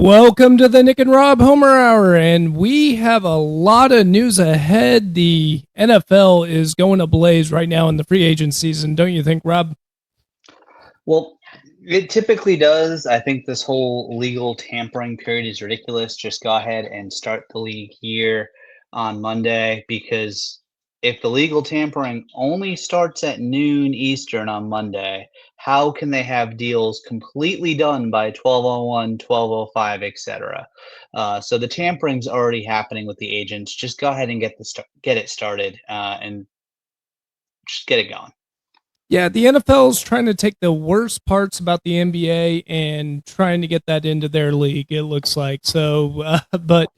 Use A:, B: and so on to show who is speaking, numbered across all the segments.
A: Welcome to the Nick and Rob Homer Hour, and we have a lot of news ahead. The NFL is going ablaze right now in the free agent season, don't you think, Rob?
B: Well, it typically does. I think this whole legal tampering period is ridiculous. Just go ahead and start the league here on Monday because if the legal tampering only starts at noon Eastern on Monday, how can they have deals completely done by 12:01, 12:05, etc.? So the tampering's already happening with the agents. Just go ahead and get it started and just get it going.
A: Yeah, the NFL is trying to take the worst parts about the NBA and trying to get that into their league, it looks like. But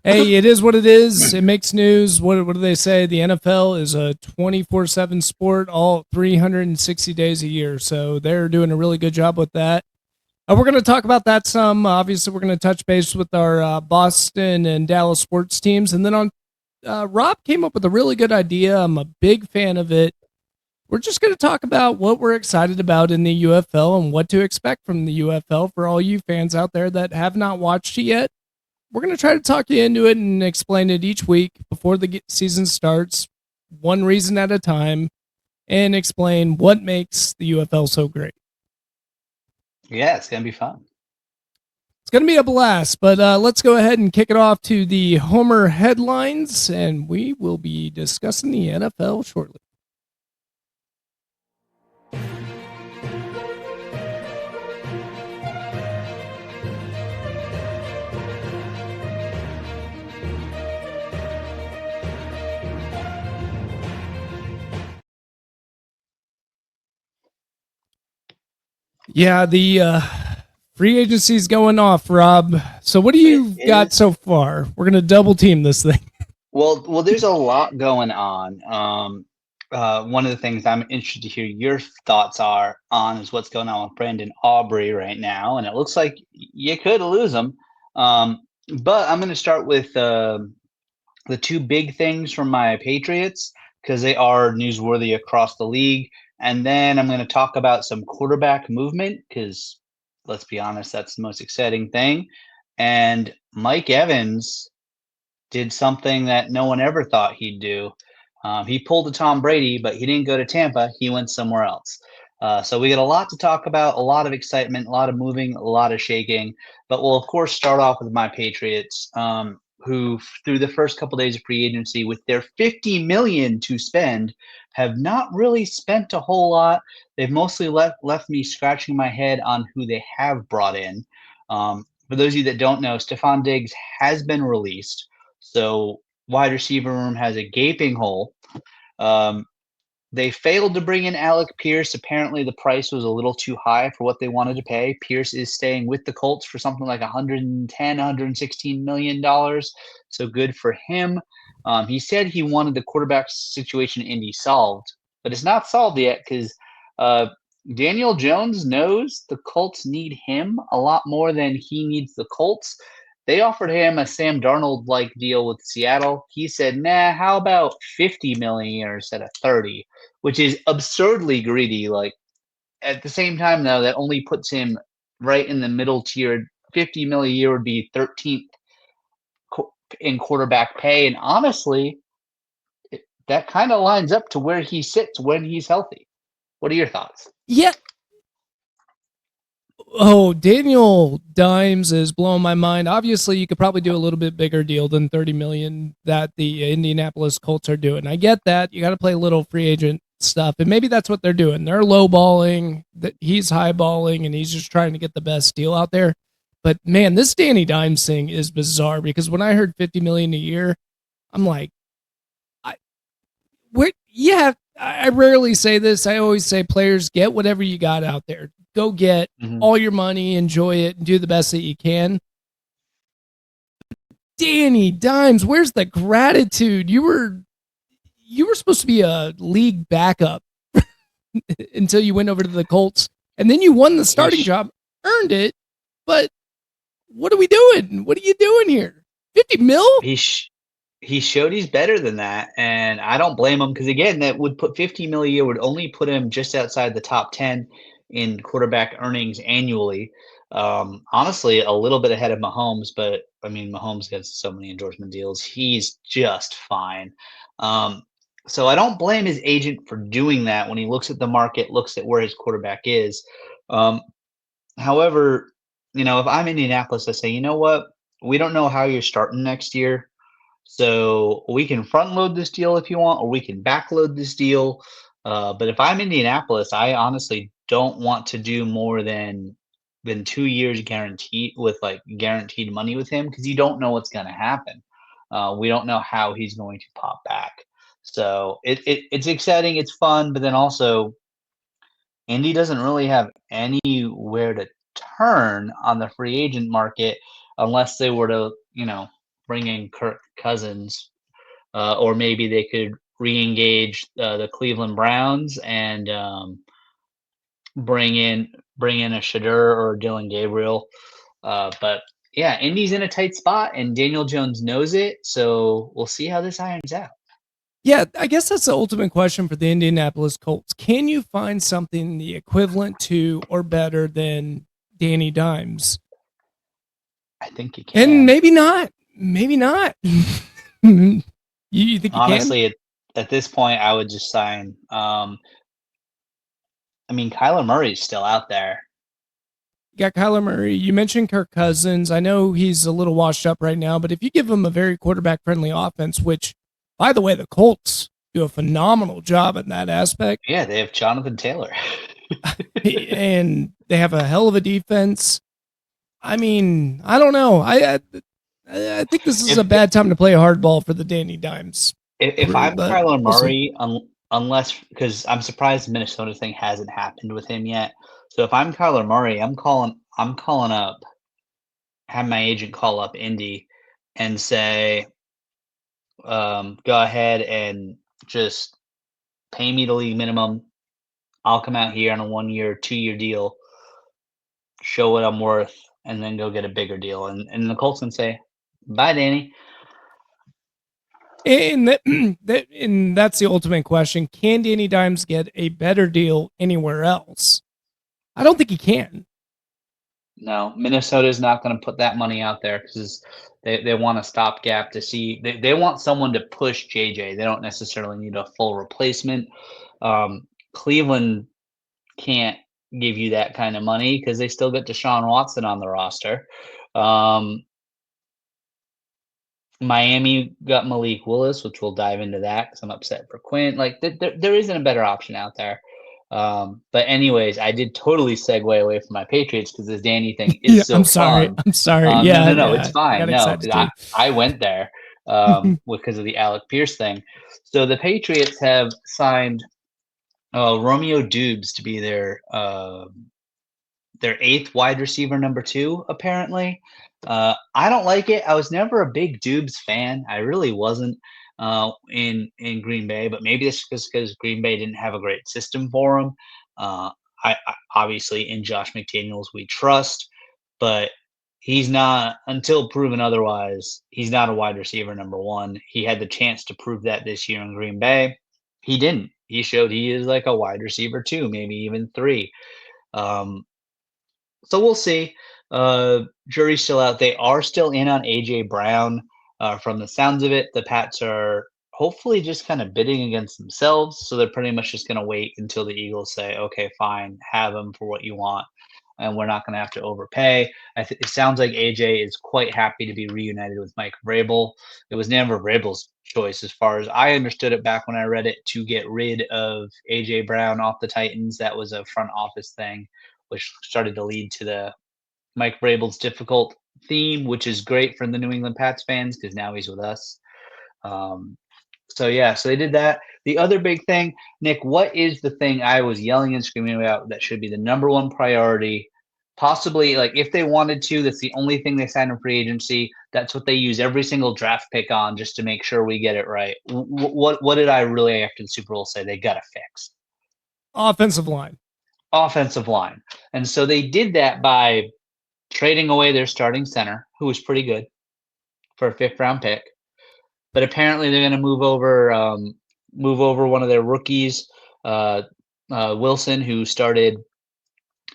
A: hey, it is what it is. It makes news. What do they say? The NFL is a 24/7 sport, all 360 days a year. So they're doing a really good job with that. We're going to talk about that some. Obviously, we're going to touch base with our Boston and Dallas sports teams. And then Rob came up with a really good idea. I'm a big fan of it. We're just going to talk about what we're excited about in the UFL and what to expect from the UFL for all you fans out there that have not watched it yet. We're going to try to talk you into it and explain it each week before the season starts, one reason at a time, and explain what makes the UFL so great.
B: Yeah, it's going to be fun.
A: It's going to be a blast, but let's go ahead and kick it off to the Homer headlines, and we will be discussing the NFL shortly. Yeah, the free agency is going off, Rob. So what do you got so far? We're going to double team this thing.
B: Well, there's a lot going on. One of the things I'm interested to hear your thoughts are on is what's going on with Brandon Aubrey right now, and it looks like you could lose him. But I'm going to start with the two big things from my Patriots because they are newsworthy across the league, and then I'm going to talk about some quarterback movement because let's be honest, that's the most exciting thing. And Mike Evans did something that no one ever thought he'd do. He pulled a Tom Brady, but he didn't go to Tampa. He went somewhere else. So we got a lot to talk about, a lot of excitement, a lot of moving, a lot of shaking. But we'll, of course, start off with my Patriots, who, through the first couple days of free agency, with their $50 million to spend, have not really spent a whole lot. They've mostly left me scratching my head on who they have brought in. For those of you that don't know, Stephon Diggs has been released. So wide receiver room has a gaping hole. They failed to bring in Alec Pierce. Apparently, the price was a little too high for what they wanted to pay. Pierce is staying with the Colts for something like $110, $116 million. So good for him. He said he wanted the quarterback situation in Indy solved, but it's not solved yet because Daniel Jones knows the Colts need him a lot more than he needs the Colts. They offered him a Sam Darnold-like deal with Seattle. He said, "Nah, how about 50 million a year instead of 30?" Which is absurdly greedy. Like at the same time, though, that only puts him right in the middle tier. 50 million a year would be 13th in quarterback pay, and honestly, that kind of lines up to where he sits when he's healthy. What are your thoughts?
A: Yeah. Oh, Daniel Dimes is blowing my mind. Obviously, you could probably do a little bit bigger deal than 30 million that the Indianapolis Colts are doing. I get that. You got to play a little free agent stuff, and maybe that's what they're doing. They're lowballing, he's highballing, and he's just trying to get the best deal out there. But man, this Danny Dimes thing is bizarre because when I heard 50 million a year, I'm like, I rarely say this. I always say players get whatever you got out there. Go get all your money, enjoy it, and do the best that you can. Danny Dimes, where's the gratitude? You were supposed to be a league backup until you went over to the Colts, and then you won the starting job, earned it. But what are we doing? What are you doing here? 50 mil?
B: He showed he's better than that, and I don't blame him because, again, that would put 50 million a year would only put him just outside the top 10 in quarterback earnings annually. Honestly, a little bit ahead of Mahomes, but I mean, Mahomes gets so many endorsement deals. He's just fine. Um, so I don't blame his agent for doing that when he looks at the market, looks at where his quarterback is. Um, However, if I'm Indianapolis, I say, you know what? We don't know how you're starting next year. So we can front load this deal if you want, or we can back load this deal. But if I'm Indianapolis, I honestly don't want to do more than 2 years guaranteed with like guaranteed money with him because you don't know what's going to happen. We don't know how he's going to pop back. So it's exciting, it's fun, but then also Indy doesn't really have anywhere to turn on the free agent market unless they were to, bring in Kirk Cousins, or maybe they could re-engage the Cleveland Browns and bring in a Shadur or Dylan Gabriel. But yeah, Indy's in a tight spot, and Daniel Jones knows it. So we'll see how this irons out.
A: Yeah, I guess that's the ultimate question for the Indianapolis Colts. Can you find something the equivalent to or better than Danny Dimes?
B: I think you
A: And
B: can.
A: maybe not. Maybe not. You think you can?
B: Honestly, at this point, I would just sign. I mean, Kyler Murray's still out there.
A: You got Kyler Murray. You mentioned Kirk Cousins. I know he's a little washed up right now, but if you give him a very quarterback friendly offense, which, by the way, the Colts do a phenomenal job in that aspect.
B: Yeah, they have Jonathan Taylor.
A: And they have a hell of a defense. I mean, I don't know. I think this is
B: if
A: a bad time to play hardball for the Danny Dimes
B: if
A: crew,
B: I'm
A: but
B: Kyler
A: we'll see.
B: Murray, unless because I'm surprised the Minnesota thing hasn't happened with him yet. So if I'm Kyler Murray, I'm calling up, have my agent call up Indy and say, go ahead and just pay me the league minimum. I'll come out here on a 1 year, 2 year deal, show what I'm worth, and then go get a bigger deal. And the Colts can say, bye, Danny.
A: And and that's the ultimate question. Can Danny Dimes get a better deal anywhere else? I don't think he can.
B: No, Minnesota is not going to put that money out there because they want a stopgap to see. They want someone to push JJ. They don't necessarily need a full replacement. Cleveland can't give you that kind of money because they still get Deshaun Watson on the roster. Um, Miami got Malik Willis, which we'll dive into that because I'm upset for Quinn. Like there isn't a better option out there. But anyways, I did totally segue away from my Patriots because this Danny thing
A: Yeah,
B: is so fun.
A: I'm sorry.
B: No, it's
A: Yeah. I
B: fine.
A: got
B: No,
A: excited
B: because
A: too.
B: I went there because of the Alec Pierce thing. So the Patriots have signed Romeo Dubes to be their eighth wide receiver, number 2, apparently. I don't like it. I was never a big Dubes fan. I really wasn't in Green Bay, but maybe it's because Green Bay didn't have a great system for him. I obviously in Josh McDaniels we trust, but he's not, until proven otherwise. He's not a wide receiver number 1. He had the chance to prove that this year in Green Bay. He didn't. He showed he is like a wide receiver 2, maybe even 3. Um, so we'll see. Jury's still out. They are still in on AJ Brown. From the sounds of it, the Pats are hopefully just kind of bidding against themselves. So they're pretty much just going to wait until the Eagles say, okay, fine, have him for what you want. And we're not going to have to overpay. It sounds like AJ is quite happy to be reunited with Mike Vrabel. It was never Vrabel's choice, as far as I understood it back when I read it, to get rid of AJ Brown off the Titans. That was a front office thing, which started to lead to the Mike Vrabel's difficult theme, which is great for the New England Pats fans because now he's with us. Um, so yeah, so they did that. The other big thing, Nick, what is the thing I was yelling and screaming about that should be the number one priority? Possibly, like if they wanted to, that's the only thing they sign in free agency. That's what they use every single draft pick on, just to make sure we get it right. What did I really after the Super Bowl say they got to fix?
A: Offensive line.
B: Offensive line. And so they did that by trading away their starting center, who was pretty good, for a 5th-round pick. But apparently they're going to move over one of their rookies, Wilson, who started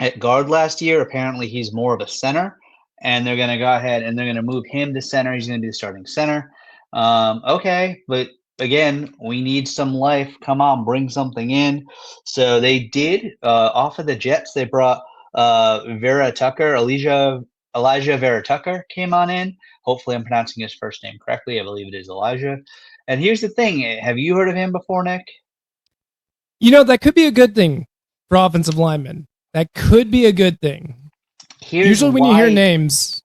B: at guard last year. Apparently, he's more of a center, and they're going to go ahead and they're going to move him to center. He's going to be the starting center. Okay, but again, we need some life. Come on, bring something in. So they did off of the Jets. They brought Vera Tucker, Elijah Vera Tucker came on in. Hopefully, I'm pronouncing his first name correctly. I believe it is Elijah. And here's the thing: have you heard of him before, Nick?
A: That could be a good thing for offensive linemen. That could be a good thing. Usually when you hear names.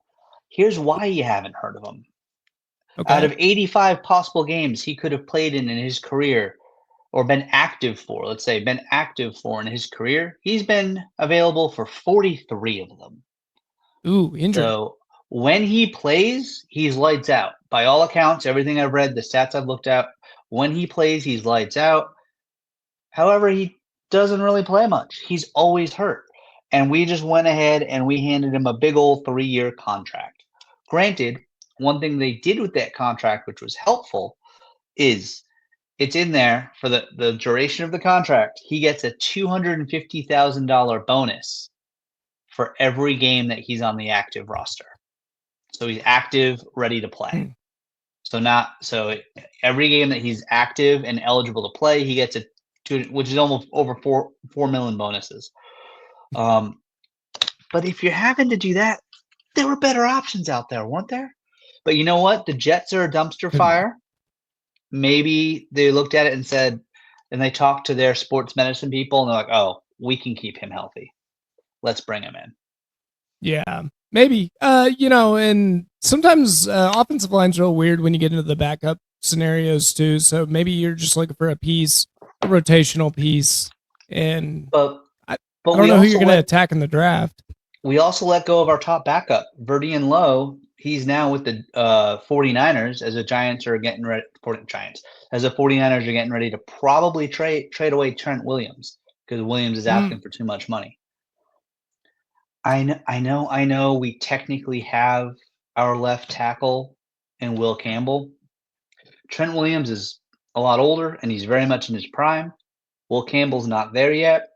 B: Here's why you haven't heard of him.
A: Okay.
B: Out of 85 possible games he could have played in his career or been active for, let's say, been active for in his career, he's been available for 43 of them.
A: Ooh, injured.
B: So when he plays, he's lights out. By all accounts, everything I've read, the stats I've looked at, when he plays, he's lights out. However, he doesn't really play much. He's always hurt. And we just went ahead and we handed him a big old 3-year contract. Granted, one thing they did with that contract, which was helpful, is it's in there for the duration of the contract. He gets a $250,000 bonus for every game that he's on the active roster. So he's active, ready to play. So every game that he's active and eligible to play, he gets which is almost over 4 million bonuses. But if you're having to do that, there were better options out there, weren't there? But you know what? The Jets are a dumpster fire. Maybe they looked at it and said, and they talked to their sports medicine people, and they're like, "Oh, we can keep him healthy. Let's bring him in."
A: Yeah, maybe. And sometimes offensive line's real weird when you get into the backup scenarios too. So maybe you're just looking for a rotational piece, and I don't know who you're going to attack in the draft.
B: We also let go of our top backup, Verdian Lowe. He's now with the 49ers as the Giants are getting ready. As the 49ers are getting ready to probably trade away Trent Williams because Williams is asking for too much money. I know. We technically have our left tackle in Will Campbell. Trent Williams is a lot older and he's very much in his prime. Will Campbell's not there yet.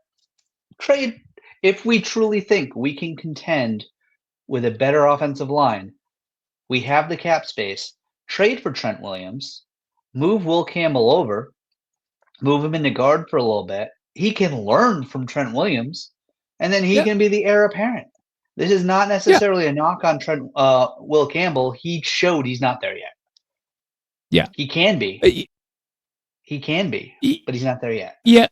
B: Trade if we truly think we can contend with a better offensive line. We have the cap space. Trade for Trent Williams. Move Will Campbell over. Move him into guard for a little bit. He can learn from Trent Williams, and then he can be the heir apparent. This is not necessarily a knock on Will Campbell. He showed he's not there yet.
A: Yeah.
B: He can be. But he's not there yet.
A: Yeah.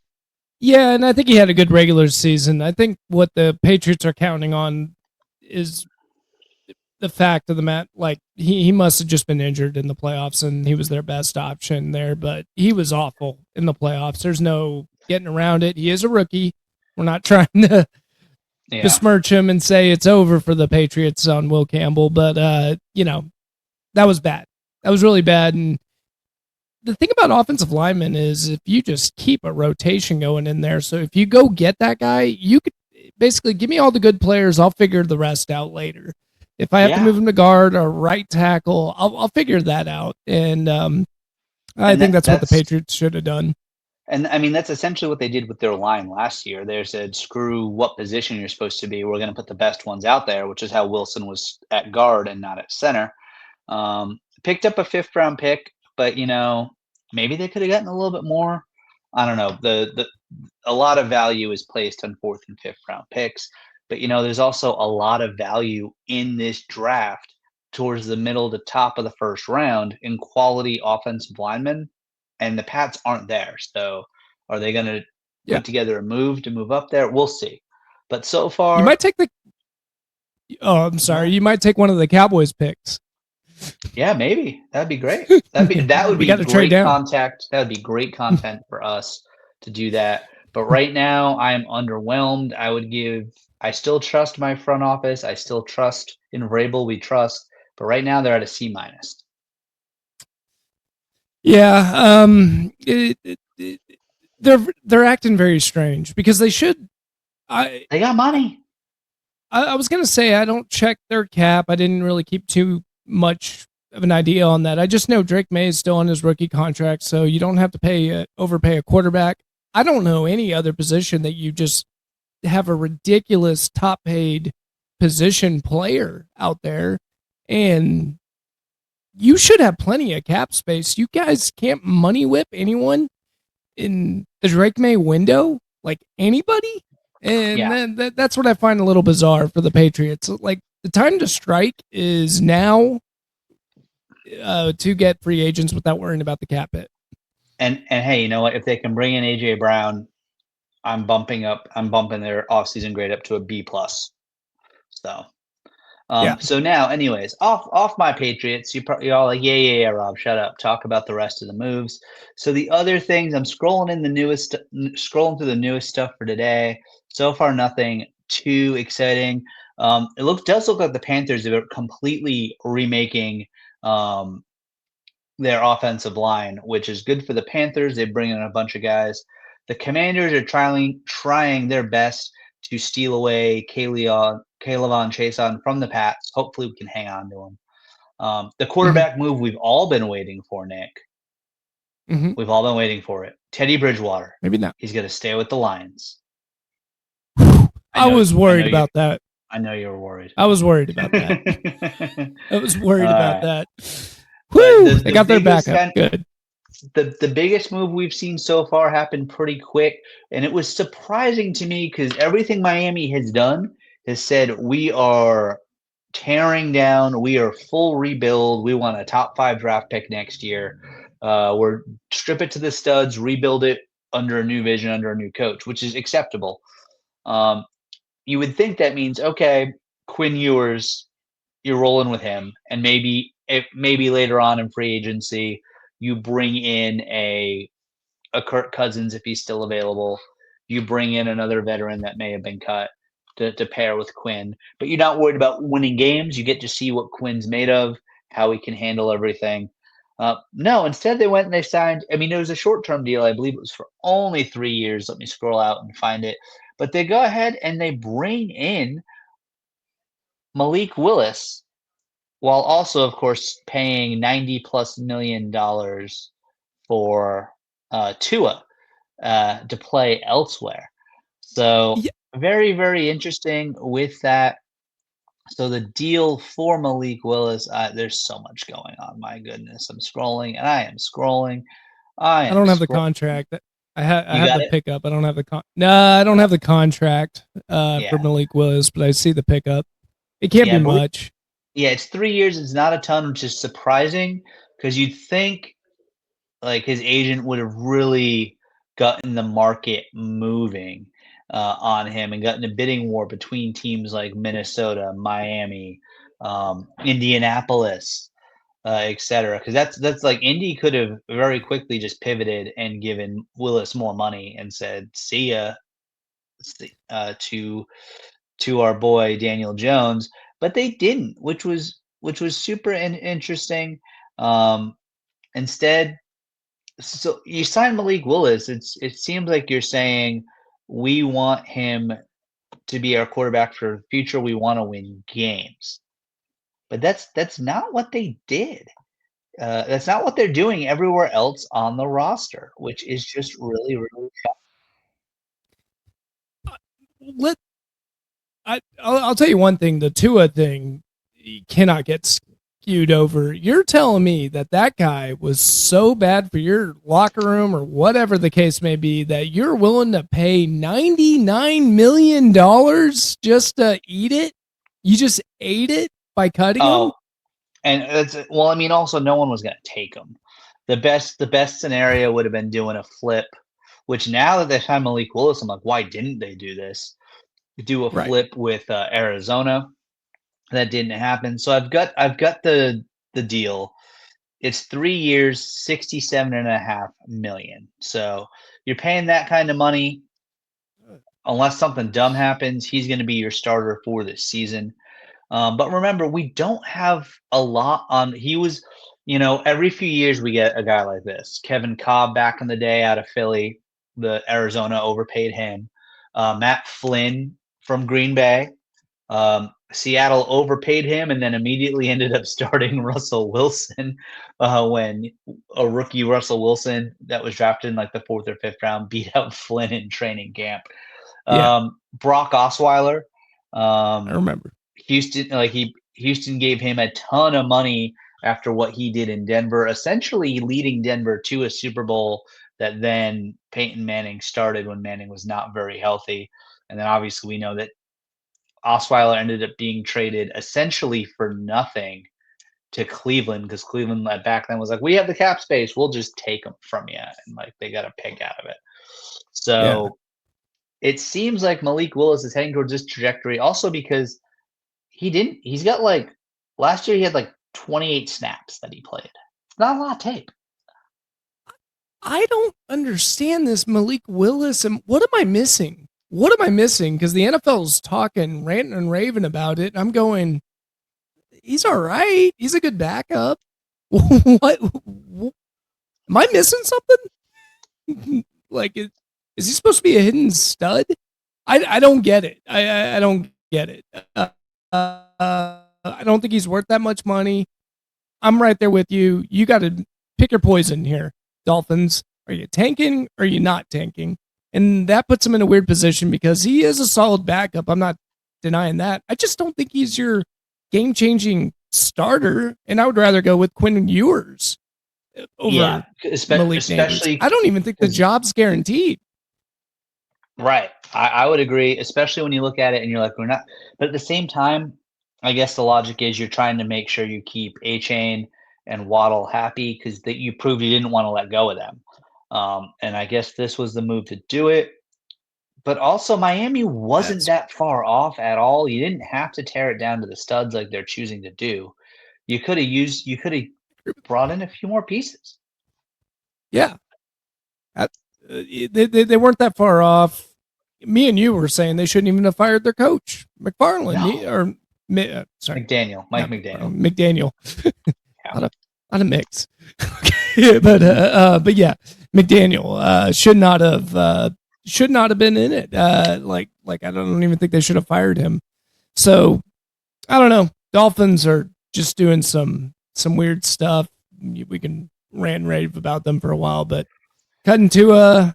A: Yeah, and I think he had a good regular season. I think what the Patriots are counting on is the fact of the matter, like he must have just been injured in the playoffs and he was their best option there, but he was awful in the playoffs. There's no getting around it. He is a rookie. We're not trying to besmirch him and say it's over for the Patriots on Will Campbell, but that was bad. That was really bad. And the thing about offensive linemen is if you just keep a rotation going in there, so if you go get that guy, you could basically give me all the good players. I'll figure the rest out later. If I have to move him to guard or right tackle, I'll figure that out. And I think that's what the Patriots should have done.
B: And I mean, that's essentially what they did with their line last year. They said, screw what position you're supposed to be. We're going to put the best ones out there, which is how Wilson was at guard and not at center. Picked up a 5th-round pick, but, maybe they could have gotten a little bit more. I don't know. A lot of value is placed on 4th and 5th-round picks. But, there's also a lot of value in this draft towards the middle to top of the first round in quality offensive linemen, and the Pats aren't there. So are they going to put together a move to move up there? We'll see. But so far...
A: You might take You might take one of the Cowboys picks.
B: Yeah, maybe. That'd be great. That would be great contact. That would be great content for us to do that. But right now, I am underwhelmed. I still trust my front office. I still trust in Vrabel. We trust. But right now, they're at a C-.
A: Yeah. They're acting very strange because they should.
B: They got money.
A: I was going to say I don't check their cap. I didn't really keep too much of an idea on that. I just know Drake May is still on his rookie contract, so you don't have to overpay a quarterback. I don't know any other position that you just have a ridiculous top paid position player out there, and you should have plenty of cap space. You guys can't money whip anyone in the Drake May window, like anybody. And
B: Yeah.
A: then that's what I find a little bizarre for the Patriots. Like the time to strike is now to get free agents without worrying about the cap hit.
B: And hey, you know what? If they can bring in AJ Brown, I'm bumping their offseason grade up to a B plus. So
A: Yeah.
B: so now, anyways, off my Patriots. You're all like, yeah, Rob, shut up. Talk about the rest of the moves. So the other things, I'm scrolling through the newest stuff for today. So far, nothing too exciting. It does look like the Panthers are completely remaking their offensive line, which is good for the Panthers. They bring in a bunch of guys. The Commanders are trying their best to steal away Kayvon Chason from the Pats. Hopefully, we can hang on to him. The quarterback move we've all been waiting for, Nick. We've all been waiting for it. Teddy Bridgewater.
A: Maybe not.
B: He's going to stay with the Lions.
A: I was worried about that.
B: I know you were worried.
A: I was worried about that. I was worried about that. Woo! They got their backup. Good.
B: The biggest move we've seen so far happened pretty quick, and it was surprising to me because everything Miami has done has said we are tearing down, we are full rebuild, we want a top 5 draft pick next year. We're strip it to the studs, rebuild it under a new vision, under a new coach, which is acceptable. You would think that means, okay, Quinn Ewers, you're rolling with him, and maybe later on in free agency you bring in a Kirk Cousins if he's still available. You bring in another veteran that may have been cut to pair with Quinn, but you're not worried about winning games. You get to see what Quinn's made of, how he can handle everything. No, instead they went and they signed. I mean, it was a short-term deal. I believe it was for only 3 years. Let me scroll out and find it. But they go ahead and they bring in Malik Willis, while also, of course, paying $90+ million for Tua to play elsewhere. So very, very interesting with that. So the deal for Malik Willis, there's so much going on. My goodness, I'm scrolling and I am scrolling.
A: I don't have the contract. I have the pickup. I don't have the I don't have the contract for Malik Willis, but I see the pickup. It can't be much.
B: Yeah, it's 3 years. It's not a ton, which is surprising because you'd think like his agent would have really gotten the market moving on him and gotten a bidding war between teams like Minnesota, Miami, Indianapolis, etc. Because that's like Indy could have very quickly just pivoted and given Willis more money and said, "See ya," to our boy Daniel Jones, but they didn't, which was super interesting. Instead, so you sign Malik Willis. It seems like you're saying we want him to be our quarterback for the future. We want to win games, but that's not what they did. That's not what they're doing everywhere else on the roster, which is just really, really
A: shocking. I'll tell you one thing: the Tua thing cannot get skewed over. You're telling me that guy was so bad for your locker room or whatever the case may be that you're willing to pay $99 million just to eat it? You just ate it by cutting him?
B: And I mean, also no one was going to take him. The best scenario would have been doing a flip, which now that they signed Malik Willis, I'm like, why didn't they do this? Do a flip with Arizona. That didn't happen. So I've got the deal. It's 3 years, $67.5 million. So you're paying that kind of money. Unless something dumb happens, he's going to be your starter for this season. But remember, we don't have a lot on. He was, every few years we get a guy like this. Kevin Cobb back in the day out of Philly, the Arizona overpaid him. Matt Flynn from Green Bay. Seattle overpaid him and then immediately ended up starting Russell Wilson when a rookie Russell Wilson that was drafted in like the 4th or 5th round beat out Flynn in training camp.
A: Yeah.
B: Brock Osweiler.
A: I remember.
B: Houston gave him a ton of money after what he did in Denver, essentially leading Denver to a Super Bowl that then Peyton Manning started when Manning was not very healthy. And then obviously we know that Osweiler ended up being traded essentially for nothing to Cleveland because Cleveland back then was like, we have the cap space, we'll just take them from you, and like they got a pick out of it. So it seems like Malik Willis is heading towards this trajectory, also because he's got like last year he had like 28 snaps that he played. It's not a lot of tape.
A: I don't understand this Malik Willis, and what am I missing? What am I missing? Because the NFL's talking, ranting and raving about it. I'm going, he's all right. He's a good backup. What? Am I missing something? Like, is he supposed to be a hidden stud? I don't get it. I don't get it. I don't think he's worth that much money. I'm right there with you. You got to pick your poison here, Dolphins. Are you tanking or are you not tanking? And that puts him in a weird position because he is a solid backup. I'm not denying that. I just don't think he's your game-changing starter, and I would rather go with Quinn Ewers over Malik Nabers. I don't even think the job's guaranteed.
B: Right. I would agree, especially when you look at it and you're like, we're not. But at the same time, I guess the logic is you're trying to make sure you keep A-Chain and Waddle happy because you proved you didn't want to let go of them. And I guess this was the move to do it. But also, Miami wasn't that far off at all. You didn't have to tear it down to the studs like they're choosing to do. You could have brought in a few more pieces.
A: Yeah. They weren't that far off. Me and you were saying they shouldn't even have fired their coach, McFarland, sorry,
B: McDaniel, Mike McDaniel.
A: McDaniel. Not a mix. but yeah, McDaniel should not have been in it. Like I don't even think they should have fired him. So I don't know. Dolphins are just doing some weird stuff. We can rant and rave about them for a while, but cutting to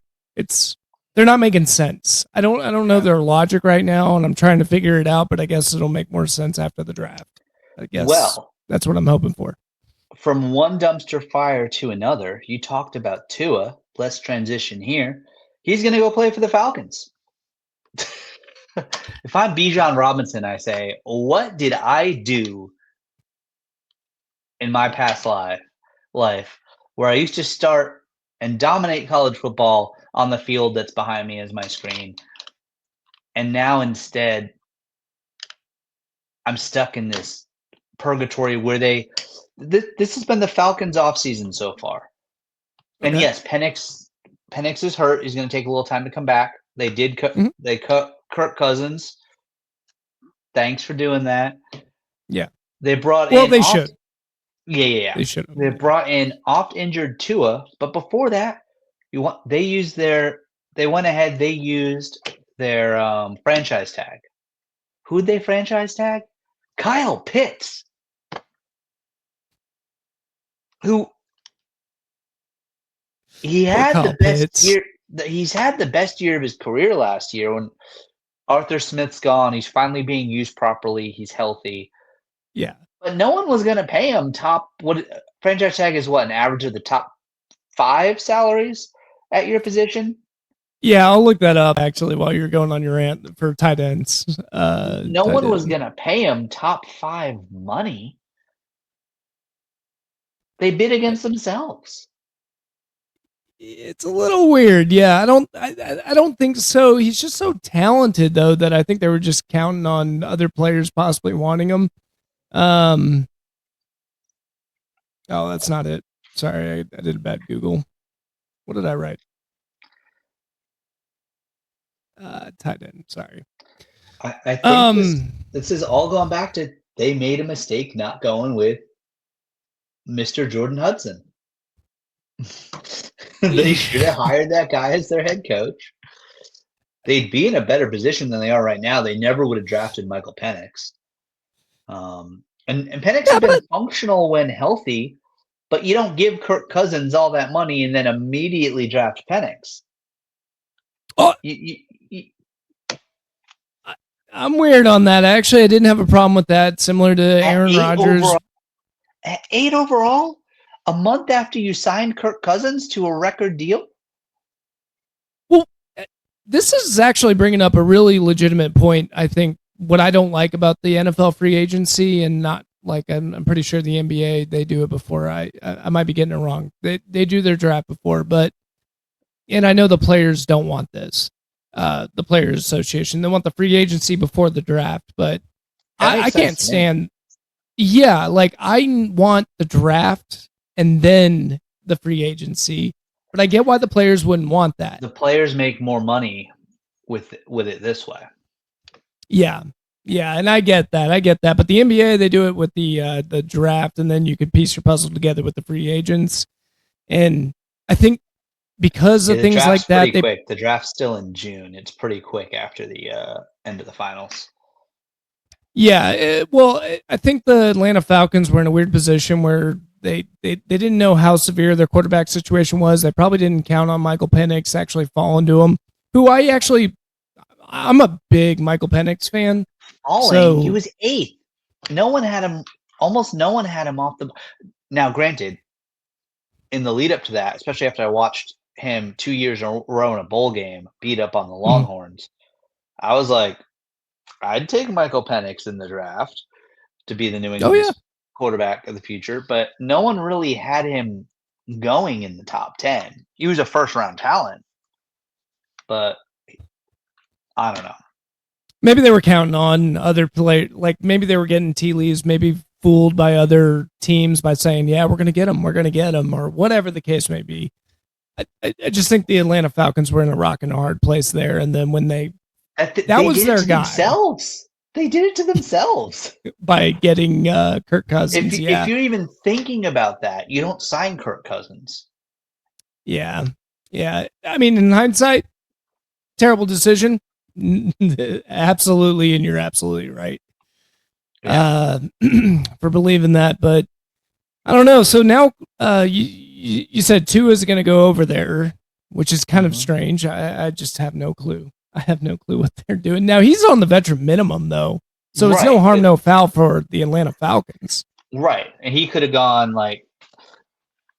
A: they're not making sense. I don't know their logic right now, and I'm trying to figure it out, but I guess it'll make more sense after the draft. I guess that's what I'm hoping for.
B: From one dumpster fire to another, you talked about Tua. Let's transition here. He's going to go play for the Falcons. If I'm Bijan Robinson, I say, what did I do in my past life where I used to start and dominate college football on the field that's behind me as my screen, and now instead I'm stuck in this purgatory where this has been the Falcons offseason so far. And yes, Penix is hurt. He's going to take a little time to come back. They did they cut Kirk Cousins. Thanks for doing that.
A: Yeah.
B: They brought
A: in they should.
B: Yeah.
A: They should.
B: They brought in oft-injured Tua, but before that, they used their franchise tag. Who'd they franchise tag? Kyle Pitts. Who he had the best year. He's had the best year of his career last year when Arthur Smith's gone. He's finally being used properly. He's healthy.
A: Yeah.
B: But no one was going to pay him franchise tag is an average of the top 5 salaries at your position?
A: Yeah, I'll look that up actually while you're going on your rant for tight ends.
B: No one was going to pay him top 5 money. They bid against themselves.
A: It's a little weird. Yeah, I don't think so. He's just so talented though that I think they were just counting on other players possibly wanting him. Oh, that's not it. Sorry, I did a bad Google. What did I write? Tight end. Sorry.
B: I think this is all going back to they made a mistake not going with Mr. Jordan Hudson. They should have hired that guy as their head coach. They'd be in a better position than they are right now. They never would have drafted Michael Penix. And Penix has been functional when healthy, but you don't give Kirk Cousins all that money and then immediately draft Penix.
A: Oh, I'm weird on that. Actually, I didn't have a problem with that. Similar to Aaron Rodgers.
B: At 8 overall, a month after you signed Kirk Cousins to a record deal.
A: Well, this is actually bringing up a really legitimate point. I think what I don't like about the NFL free agency, and not like I'm pretty sure the NBA they do it before. I might be getting it wrong. They do their draft before, but and I know the players don't want this. The Players Association, they want the free agency before the draft, but I can't stand. Yeah, like I want the draft and then the free agency, but I get why the players wouldn't want that.
B: The players make more money with it this way.
A: Yeah, and I get that. But the NBA, they do it with the draft, and then you could piece your puzzle together with the free agents. And I think because of things like that,
B: quick. The draft's still in June. It's pretty quick after the end of the finals.
A: Yeah, well, I think the Atlanta Falcons were in a weird position where they didn't know how severe their quarterback situation was. They probably didn't count on Michael Penix actually falling to him, who I'm a big Michael Penix fan.
B: He was 8th. No one had him. Almost no one had him off the. Now, granted, in the lead up to that, especially after I watched him 2 years in a row in a bowl game, beat up on the Longhorns, I was like, I'd take Michael Penix in the draft to be the New England quarterback of the future, but no one really had him going in the top 10. He was a first-round talent, but I don't know.
A: Maybe they were counting on other players. Like maybe they were getting tea leaves, maybe fooled by other teams by saying, yeah, we're going to get him, or whatever the case may be. I just think the Atlanta Falcons were in a rock and a hard place there. And then when they was their guy.
B: They did it to themselves.
A: By getting Kirk Cousins.
B: If you're even thinking about that, you don't sign Kirk Cousins.
A: Yeah. I mean, in hindsight, terrible decision. Absolutely, and you're absolutely right for believing that. But I don't know. So now you said Tua is going to go over there, which is kind of strange. I just have no clue. I have no clue what they're doing. Now, he's on the veteran minimum, though. So it's no harm, no foul for the Atlanta Falcons.
B: Right. And he could have gone, like,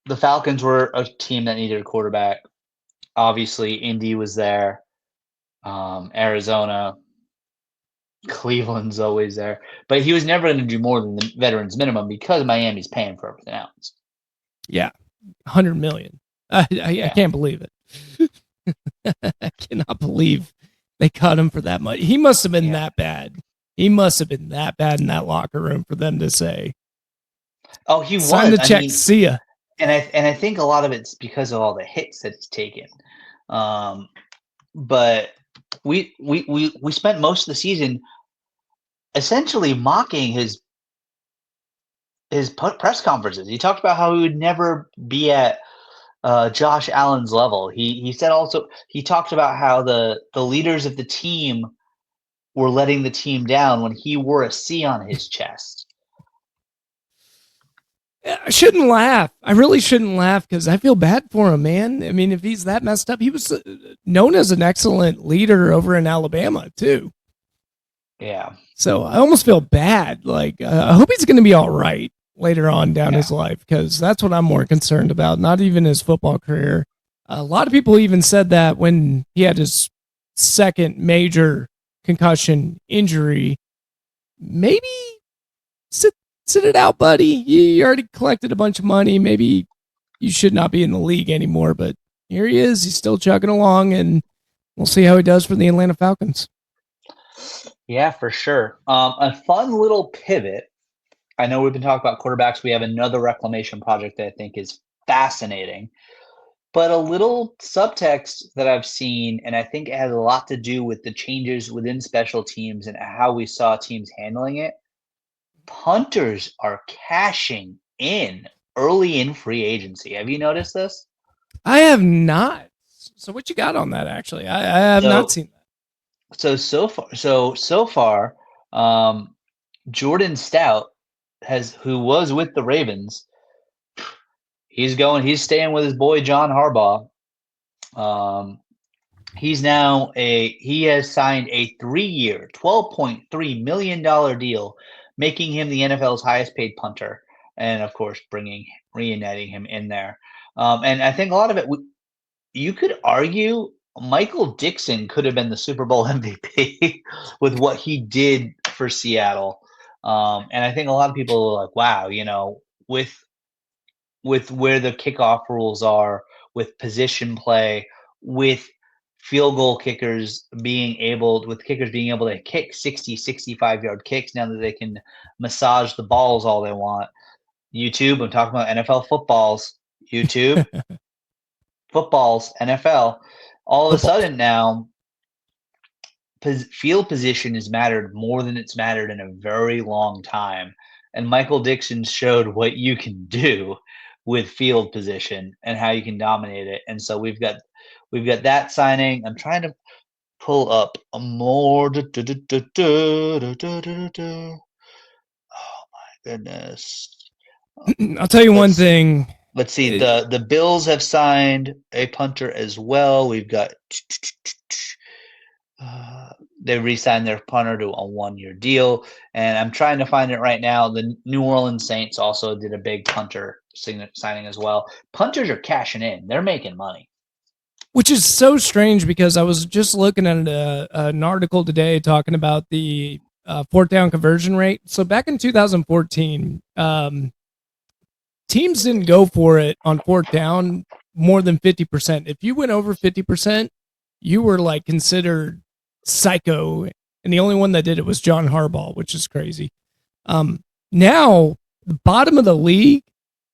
B: the Falcons were a team that needed a quarterback. Obviously, Indy was there. Arizona. Cleveland's always there. But he was never going to do more than the veterans minimum because Miami's paying for everything else.
A: Yeah. $100 million. I can't believe it. I cannot believe they cut him for that much. He must have been that bad. He must have been that bad in that locker room for them to say,
B: "Oh, he
A: sign the check, see ya."
B: And I think a lot of it's because of all the hits that he's taken. But we spent most of the season essentially mocking his press conferences. He talked about how he would never be at Josh Allen's level. He said also he talked about how the leaders of the team were letting the team down when he wore a C on his chest.
A: I shouldn't laugh. I really shouldn't laugh because I feel bad for him, man. I mean, if he's that messed up, he was known as an excellent leader over in Alabama too.
B: Yeah.
A: So I almost feel bad. Like I hope he's going to be all right later on down his life, because that's what I'm more concerned about. Not even his football career. A lot of people even said that when he had his second major concussion injury. Maybe sit it out, buddy. You already collected a bunch of money. Maybe you should not be in the league anymore. But here he is. He's still chugging along, and we'll see how he does for the Atlanta Falcons.
B: Yeah, for sure. A fun little pivot. I know we've been talking about quarterbacks. We have another reclamation project that I think is fascinating. But a little subtext that I've seen, and I think it has a lot to do with the changes within special teams and how we saw teams handling it. Punters are cashing in early in free agency. Have you noticed this?
A: I have not. So what you got on that, actually? I have not seen that.
B: So far, Jordan Stout who was with the Ravens, he's staying with his boy John Harbaugh. He has signed a 3-year, $12.3 million deal, making him the NFL's highest paid punter, and of course, reuniting him in there. And I think a lot of it, you could argue Michael Dixon could have been the Super Bowl MVP with what he did for Seattle. And I think a lot of people are like, wow, with where the kickoff rules are, with position play, with kickers being able to kick 60, 65-yard kicks now that they can massage the balls all they want. YouTube, I'm talking about NFL footballs. YouTube, footballs, NFL. All of a sudden now, field position has mattered more than it's mattered in a very long time. And Michael Dixon showed what you can do with field position and how you can dominate it. And so we've got that signing. I'm trying to pull up a more. Oh my goodness!
A: I'll tell you one thing.
B: Let's see. The Bills have signed a punter as well. We've got. They re-signed their punter to a 1-year deal, and I'm trying to find it right now. The New Orleans Saints also did a big punter signing as well. Punters are cashing in; they're making money,
A: which is so strange because I was just looking at an article today talking about the fourth down conversion rate. So back in 2014, teams didn't go for it on fourth down more than 50%. If you went over 50%, you were like considered psycho, and the only one that did it was John Harbaugh, which is crazy. Now the bottom of the league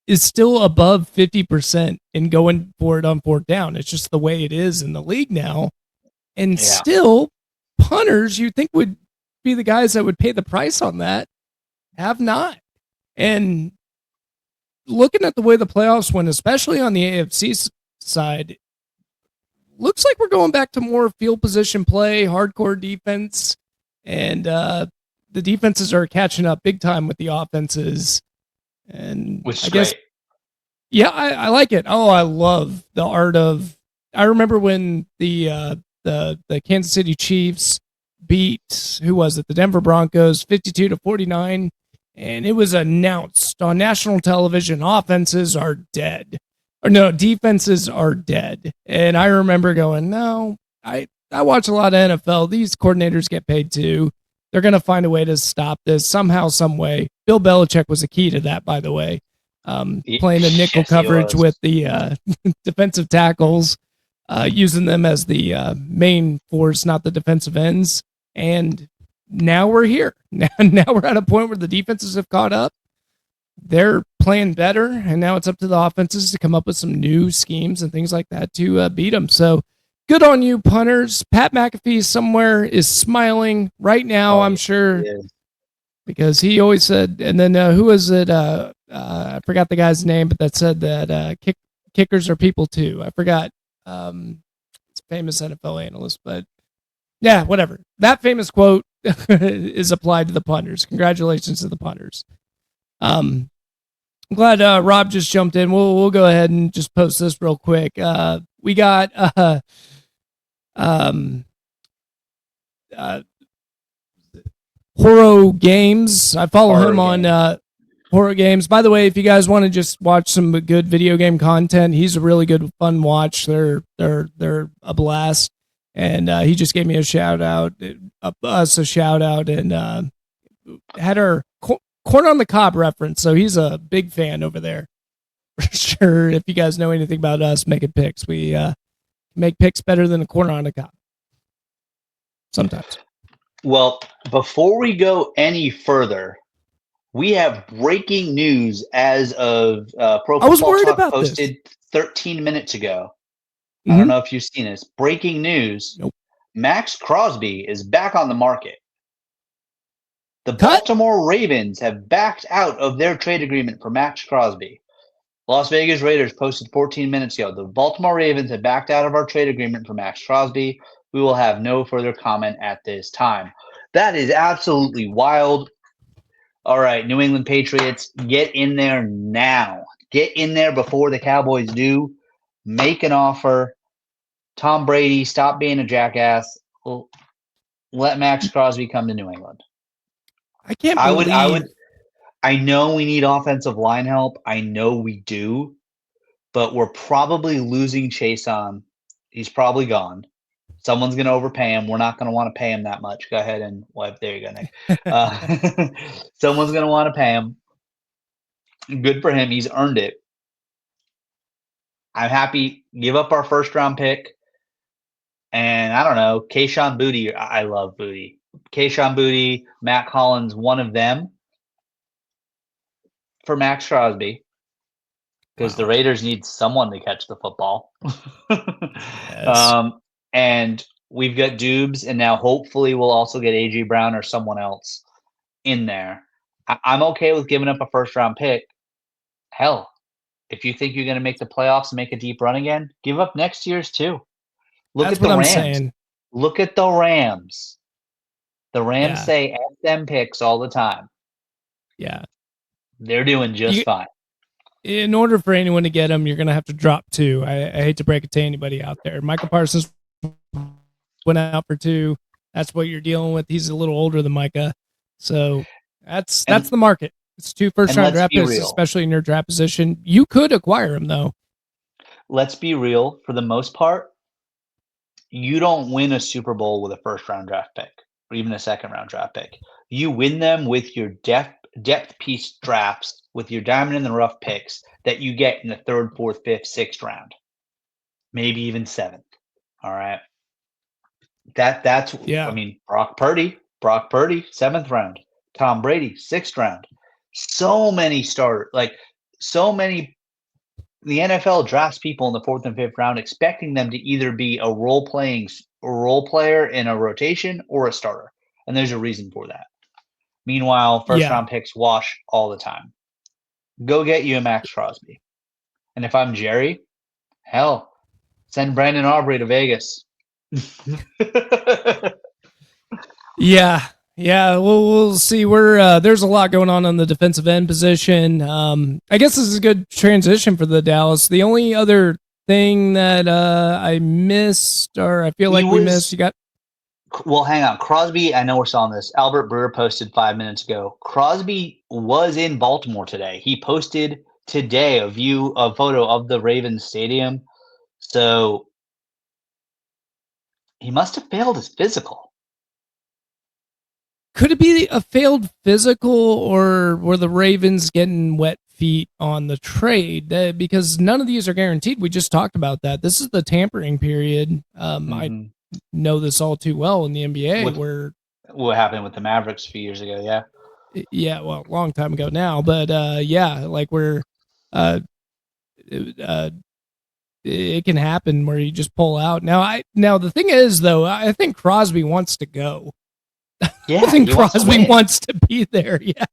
A: is still above 50% in going for it on fourth down. It's just the way it is in the league now. And still, punters you think would be the guys that would pay the price on that have not. And looking at the way the playoffs went, especially on the AFC side, looks like we're going back to more field position play, hardcore defense, and the defenses are catching up big time with the offenses. And
B: which is
A: I guess,
B: great.
A: Yeah, I like it. Oh, I love the art of. I remember when the Kansas City Chiefs beat, who was it? The Denver Broncos, 52-49, and it was announced on national television: offenses are dead. Or no, defenses are dead. And I remember going, no, I watch a lot of NFL. These coordinators get paid too. They're going to find a way to stop this somehow, some way. Bill Belichick was a key to that, by the way. Playing a nickel coverage with the defensive tackles, using them as the main force, not the defensive ends. And now we're here. Now we're at a point where the defenses have caught up. They're playing better, and now it's up to the offenses to come up with some new schemes and things like that to beat them. So good on you, punters. Pat McAfee somewhere is smiling right now, I'm sure, because he always said, and then who was it? I forgot the guy's name, but that said that kickers are people too. I forgot. It's a famous NFL analyst, but yeah, whatever. That famous quote is applied to the punters. Congratulations to the punters. I'm glad Rob just jumped in. We'll go ahead and just post this real quick. We got Horo Games. I follow him on Horo Games. By the way, if you guys want to just watch some good video game content, he's a really good fun watch. They're a blast, and he just gave me a shout out, and had our corn on the cob reference. So he's a big fan over there for sure. If you guys know anything about us making picks, we make picks better than a corn on the cob sometimes.
B: Well, before we go any further, we have breaking news as of Pro Football Talk posted 13 minutes ago. Mm-hmm. I don't know if you've seen this. Breaking news.
A: Nope.
B: Max Crosby is back on the market. The Baltimore Ravens have backed out of their trade agreement for Max Crosby. Las Vegas Raiders posted 14 minutes ago. The Baltimore Ravens have backed out of our trade agreement for Max Crosby. We will have no further comment at this time. That is absolutely wild. All right, New England Patriots, get in there now. Get in there before the Cowboys do. Make an offer. Tom Brady, stop being a jackass. Let Max Crosby come to New England.
A: I can't
B: I
A: believe
B: would. I know we need offensive line help. I know we do, but we're probably losing Chase on. He's probably gone. Someone's going to overpay him. We're not going to want to pay him that much. Go ahead and wipe. There you go, Nick. Someone's going to want to pay him. Good for him. He's earned it. I'm happy. Give up our first round pick. And I don't know, Kayshon Boutte. I love Boutte. Kayshon Boutte, Matt Collins, one of them for Max Crosby. Because the Raiders need someone to catch the football.
A: yes.
B: And we've got Dubes, and now hopefully we'll also get A.J. Brown or someone else in there. I'm okay with giving up a first-round pick. Hell, if you think you're going to make the playoffs and make a deep run again, give up next year's too. Look
A: That's
B: at the
A: what I'm
B: Rams.
A: saying.
B: Look at the Rams. The Rams
A: Yeah.
B: say F them picks all the time.
A: Yeah.
B: They're doing just fine.
A: In order for anyone to get him, you're going to have to drop 2. I hate to break it to anybody out there. Micah Parsons went out for 2. That's what you're dealing with. He's a little older than Micah. So that's the market. It's 2 first-round draft picks, especially in your draft position. You could acquire him, though.
B: Let's be real. For the most part, you don't win a Super Bowl with a first-round draft pick or even a second-round draft pick. You win them with your depth piece drafts, with your diamond in the rough picks that you get in the 3rd, 4th, 5th, 6th round, maybe even 7th. All right. That's
A: yeah.
B: I mean, Brock Purdy, 7th round. Tom Brady, 6th round. So many the NFL drafts people in the 4th and 5th round, expecting them to either be a role player in a rotation or a starter, and there's a reason for that. Meanwhile, first-round picks wash all the time. Go get you a Max Crosby, and if I'm Jerry, hell, send Brandon Aubrey to Vegas.
A: Yeah. We'll see. There's a lot going on the defensive end position. I guess this is a good transition for the Dallas. The only other thing that I missed, or I feel like we missed, you got.
B: Well, hang on. Crosby, I know we're still on this. Albert Brewer posted 5 minutes ago. Crosby was in Baltimore today. He posted today a photo of the Ravens stadium. So he must have failed his physical.
A: Could it be a failed physical, or were the Ravens getting wet feet on the trade? Because none of these are guaranteed. We just talked about that. This is the tampering period. I know this all too well in the NBA.
B: What happened with the Mavericks a few years ago?
A: Yeah, well, a long time ago now, but it can happen where you just pull out. Now the thing is, though, I think Crosby wants to go.
B: Yeah,
A: I think Crosby wants to be there. Yeah,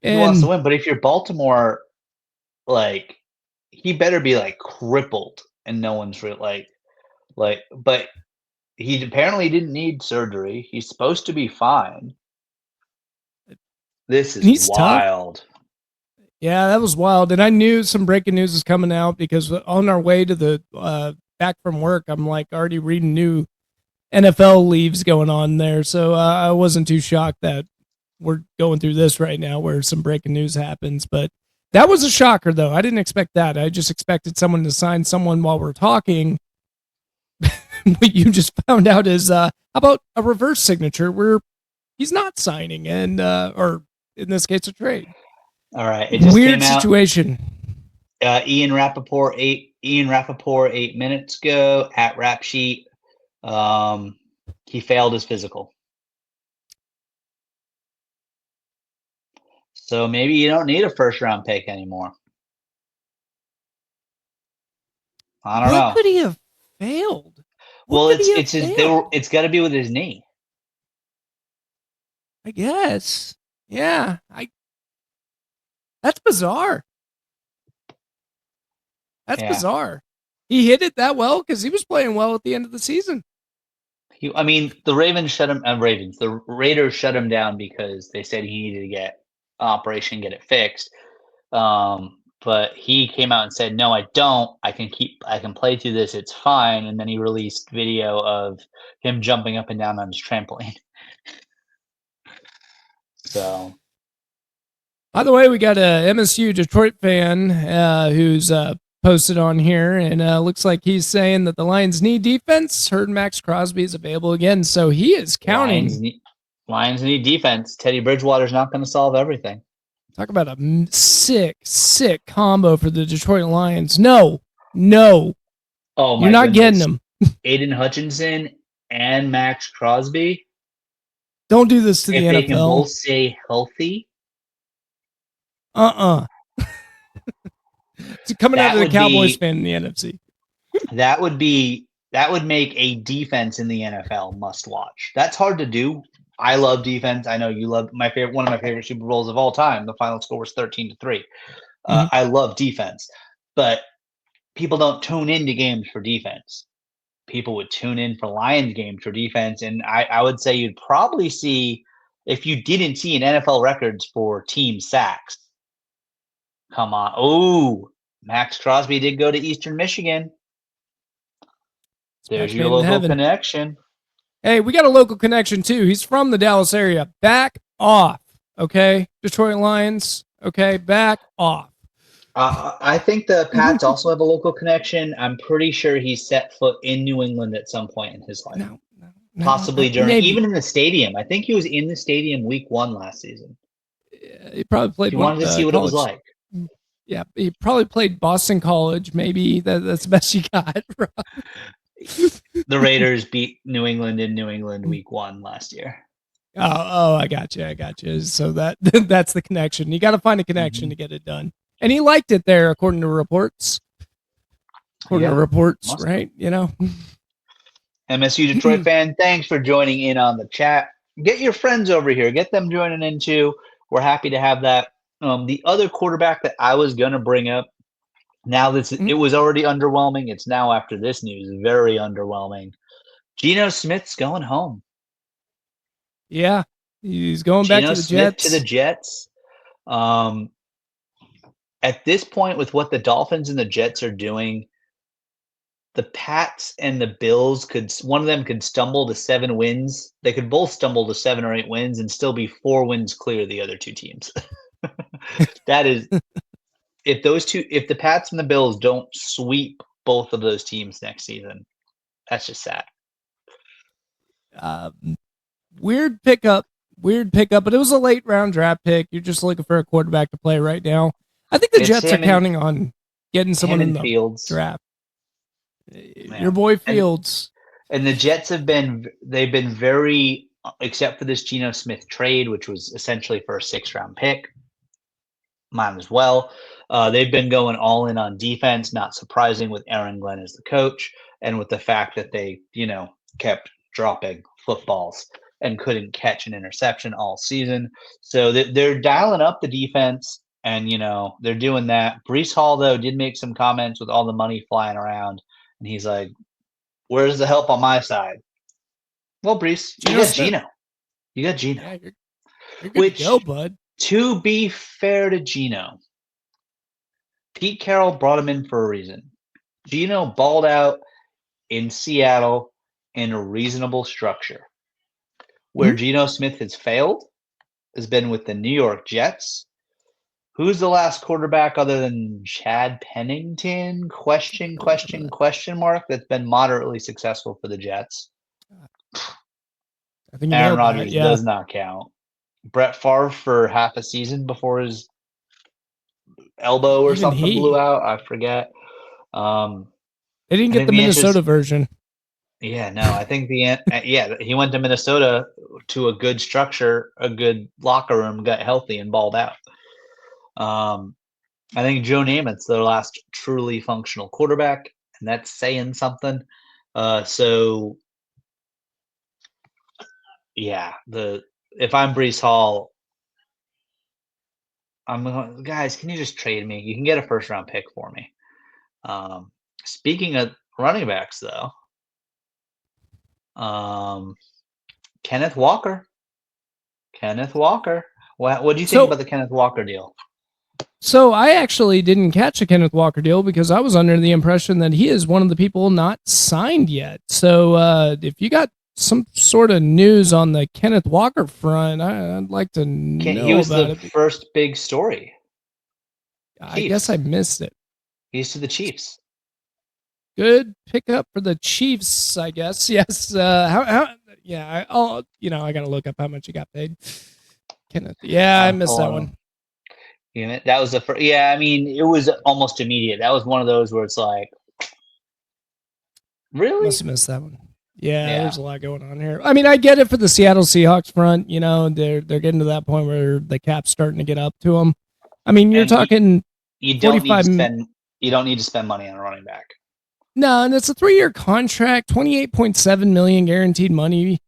B: he wants to win. But if you're Baltimore, he better be crippled, and no one's But he apparently didn't need surgery. He's supposed to be fine. This is wild.
A: Tough. Yeah, that was wild. And I knew some breaking news is coming out because on our way to the back from work, I'm already reading new NFL leaves going on there. So I wasn't too shocked that we're going through this right now where some breaking news happens. But that was a shocker, though. I didn't expect that. I just expected someone to sign someone while we're talking. What you just found out is how about a reverse signature where he's not signing or in this case, a trade.
B: All right. It just
A: weird situation.
B: Ian Rappaport 8 minutes ago at Rap Sheet. He failed his physical. So maybe you don't need a first-round pick anymore. I don't know.
A: What could he have failed?
B: It's got to be with his knee.
A: I guess. Yeah. That's bizarre. That's bizarre. He hit it that well because he was playing well at the end of the season.
B: The Ravens shut him. The Raiders shut him down because they said he needed to get an operation, get it fixed. but he came out and said, "No, I don't. I can play through this. It's fine." And then he released video of him jumping up and down on his trampoline. So,
A: By the way, we got a MSU Detroit fan who's posted on here, and looks like he's saying that the Lions need defense. Heard Max Crosby is available again, so he is counting.
B: Lions need defense. Teddy Bridgewater's not going to solve everything.
A: Talk about a sick combo for the Detroit Lions. No.
B: Oh my!
A: You're not getting them.
B: Aiden Hutchinson and Max Crosby.
A: Don't do this to the NFL.
B: If they can both stay healthy.
A: It's coming out of the Cowboys fan in the NFC.
B: That would make a defense in the NFL must watch. That's hard to do. I love defense. I know you love one of my favorite Super Bowls of all time. The final score was 13-3. I love defense, but people don't tune into games for defense. People would tune in for Lions games for defense, and I would say you'd probably see, if you didn't see an NFL records for team sacks. Come on. Oh, Max Crosby did go to Eastern Michigan. There's your local connection.
A: Hey, we got a local connection too. He's from the Dallas area. Back off, okay? Detroit Lions, okay? Back off.
B: I think the Pats also have a local connection. I'm pretty sure he set foot in New England at some point in his life.
A: No,
B: possibly even in the stadium. I think he was in the stadium week 1 last season.
A: He probably played.
B: He wanted to see what it was like.
A: Yeah, he probably played Boston College. Maybe that's the best you got.
B: The Raiders beat New England in New England week 1 last year.
A: Oh, I got you. So that's the connection. You got to find a connection to get it done. And he liked it there, according to reports. Right? You know.
B: MSU Detroit fan, thanks for joining in on the chat. Get your friends over here. Get them joining in too. We're happy to have that. The other quarterback that I was going to bring up, now that it was already underwhelming, it's now after this news very underwhelming. Geno Smith's going home.
A: Yeah, he's going back to the Jets.
B: To the Jets. At this point, with what the Dolphins and the Jets are doing, the Pats and the Bills one of them could stumble to 7 wins. They could both stumble to 7 or 8 wins and still be 4 wins clear of the other 2 teams. That is, if the Pats and the Bills don't sweep both of those teams next season, that's just sad.
A: Weird pickup, but it was a late round draft pick. You're just looking for a quarterback to play right now. I think the Jets are counting on getting someone in the Fields draft. Man. Your boy Fields.
B: And the Jets they've been very, except for this Geno Smith trade, which was essentially for a 6th-round pick. Mine as well. They've been going all in on defense, not surprising with Aaron Glenn as the coach, and with the fact that they, kept dropping footballs and couldn't catch an interception all season. So they're dialing up the defense, and, they're doing that. Breece Hall, though, did make some comments with all the money flying around, and he's like, where's the help on my side? Well, Breece, you got Geno. You got Geno.
A: Yeah, you're good to go, bud.
B: To be fair to Geno, Pete Carroll brought him in for a reason. Geno balled out in Seattle in a reasonable structure. Where Geno Smith has failed has been with the New York Jets. Who's the last quarterback other than Chad Pennington? Question mark, that's been moderately successful for the Jets.
A: I think
B: Aaron Rodgers does not count. Brett Favre for half a season before his elbow or something blew out. I forget.
A: They didn't get the Minnesota version.
B: Yeah, no, I think he went to Minnesota to a good structure, a good locker room, got healthy and balled out. I think Joe Namath's their last truly functional quarterback, and that's saying something. So yeah, if I'm Breece Hall, I'm going, guys, can you just trade me? You can get a 1st-round pick for me. Speaking of running backs, though, Kenneth Walker. What do you think about the Kenneth Walker deal?
A: So I actually didn't catch a Kenneth Walker deal because I was under the impression that he is one of the people not signed yet. So if you got some sort of news on the Kenneth Walker front, I'd like to know
B: He was
A: about
B: the
A: it.
B: first big story.
A: I guess I missed it.
B: He's to the Chiefs.
A: Good pickup for the Chiefs, I guess. Yes. Yeah. I got to look up how much he got paid. Kenneth. Yeah, I missed that one.
B: That was the first. Yeah, I mean, it was almost immediate. That was one of those where it's like, really?
A: Must have missed that one. Yeah, there's a lot going on here. I mean, I get it for the Seattle Seahawks front. They're getting to that point where the cap's starting to get up to them. I mean, you're talking.
B: You don't need to spend. You don't need to spend money on a running back.
A: No, and it's a 3-year contract, $28.7 million guaranteed money.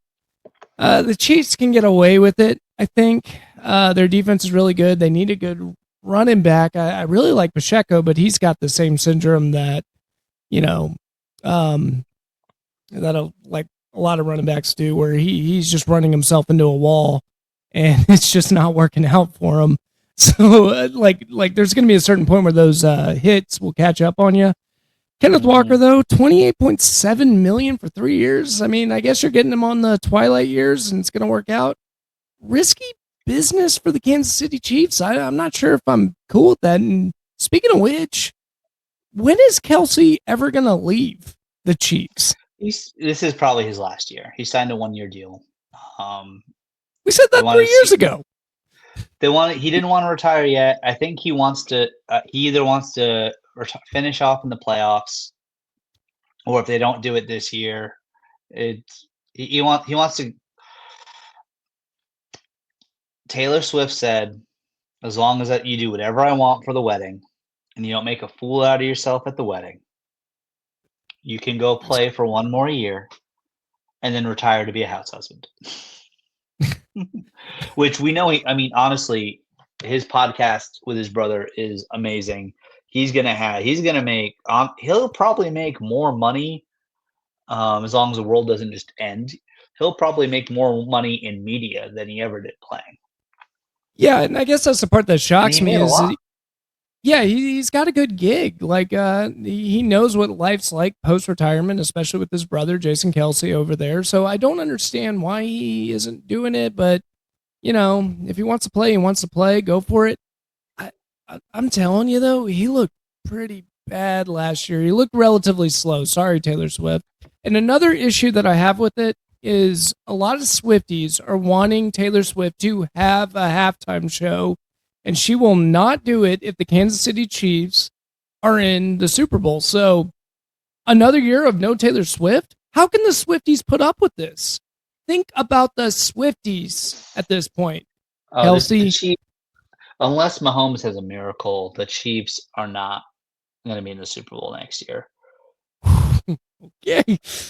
A: The Chiefs can get away with it. I think their defense is really good. They need a good running back. I really like Pacheco, but he's got the same syndrome that that like a lot of running backs do, where he's just running himself into a wall, and it's just not working out for him. So like there's going to be a certain point where those hits will catch up on you. Kenneth Walker, though, $28.7 million for 3 years. I mean, I guess you're getting him on the twilight years, and it's going to work out. Risky business for the Kansas City Chiefs. I'm not sure if I'm cool with that. And speaking of which, when is Kelsey ever going to leave the Chiefs?
B: This is probably his last year. He signed a 1-year deal.
A: We said that 3 years ago.
B: He didn't want to retire yet. I think he wants to. He either wants to finish off in the playoffs, or if they don't do it this year, he wants to. Taylor Swift said, as long as that you do whatever I want for the wedding and you don't make a fool out of yourself at the wedding, you can go play for 1 more year and then retire to be a house husband. Which we know, honestly, his podcast with his brother is amazing. He'll probably make more money as long as the world doesn't just end. He'll probably make more money in media than he ever did playing.
A: Yeah, and I guess that's the part that shocks me is he's got a good gig. Like he knows what life's like post-retirement, especially with his brother Jason Kelsey over there. So I don't understand why he isn't doing it, but if he wants to play, he wants to play, go for it. I'm telling you though, he looked pretty bad last year. He looked relatively slow. Sorry, Taylor Swift. And another issue that I have with it is a lot of Swifties are wanting Taylor Swift to have a halftime show, and she will not do it if the Kansas City Chiefs are in the Super Bowl. So another year of no Taylor Swift? How can the Swifties put up with this? Think about the Swifties at this point. Kelsey.
B: Unless Mahomes has a miracle, the Chiefs are not going to be in the Super Bowl next year.
A: Okay.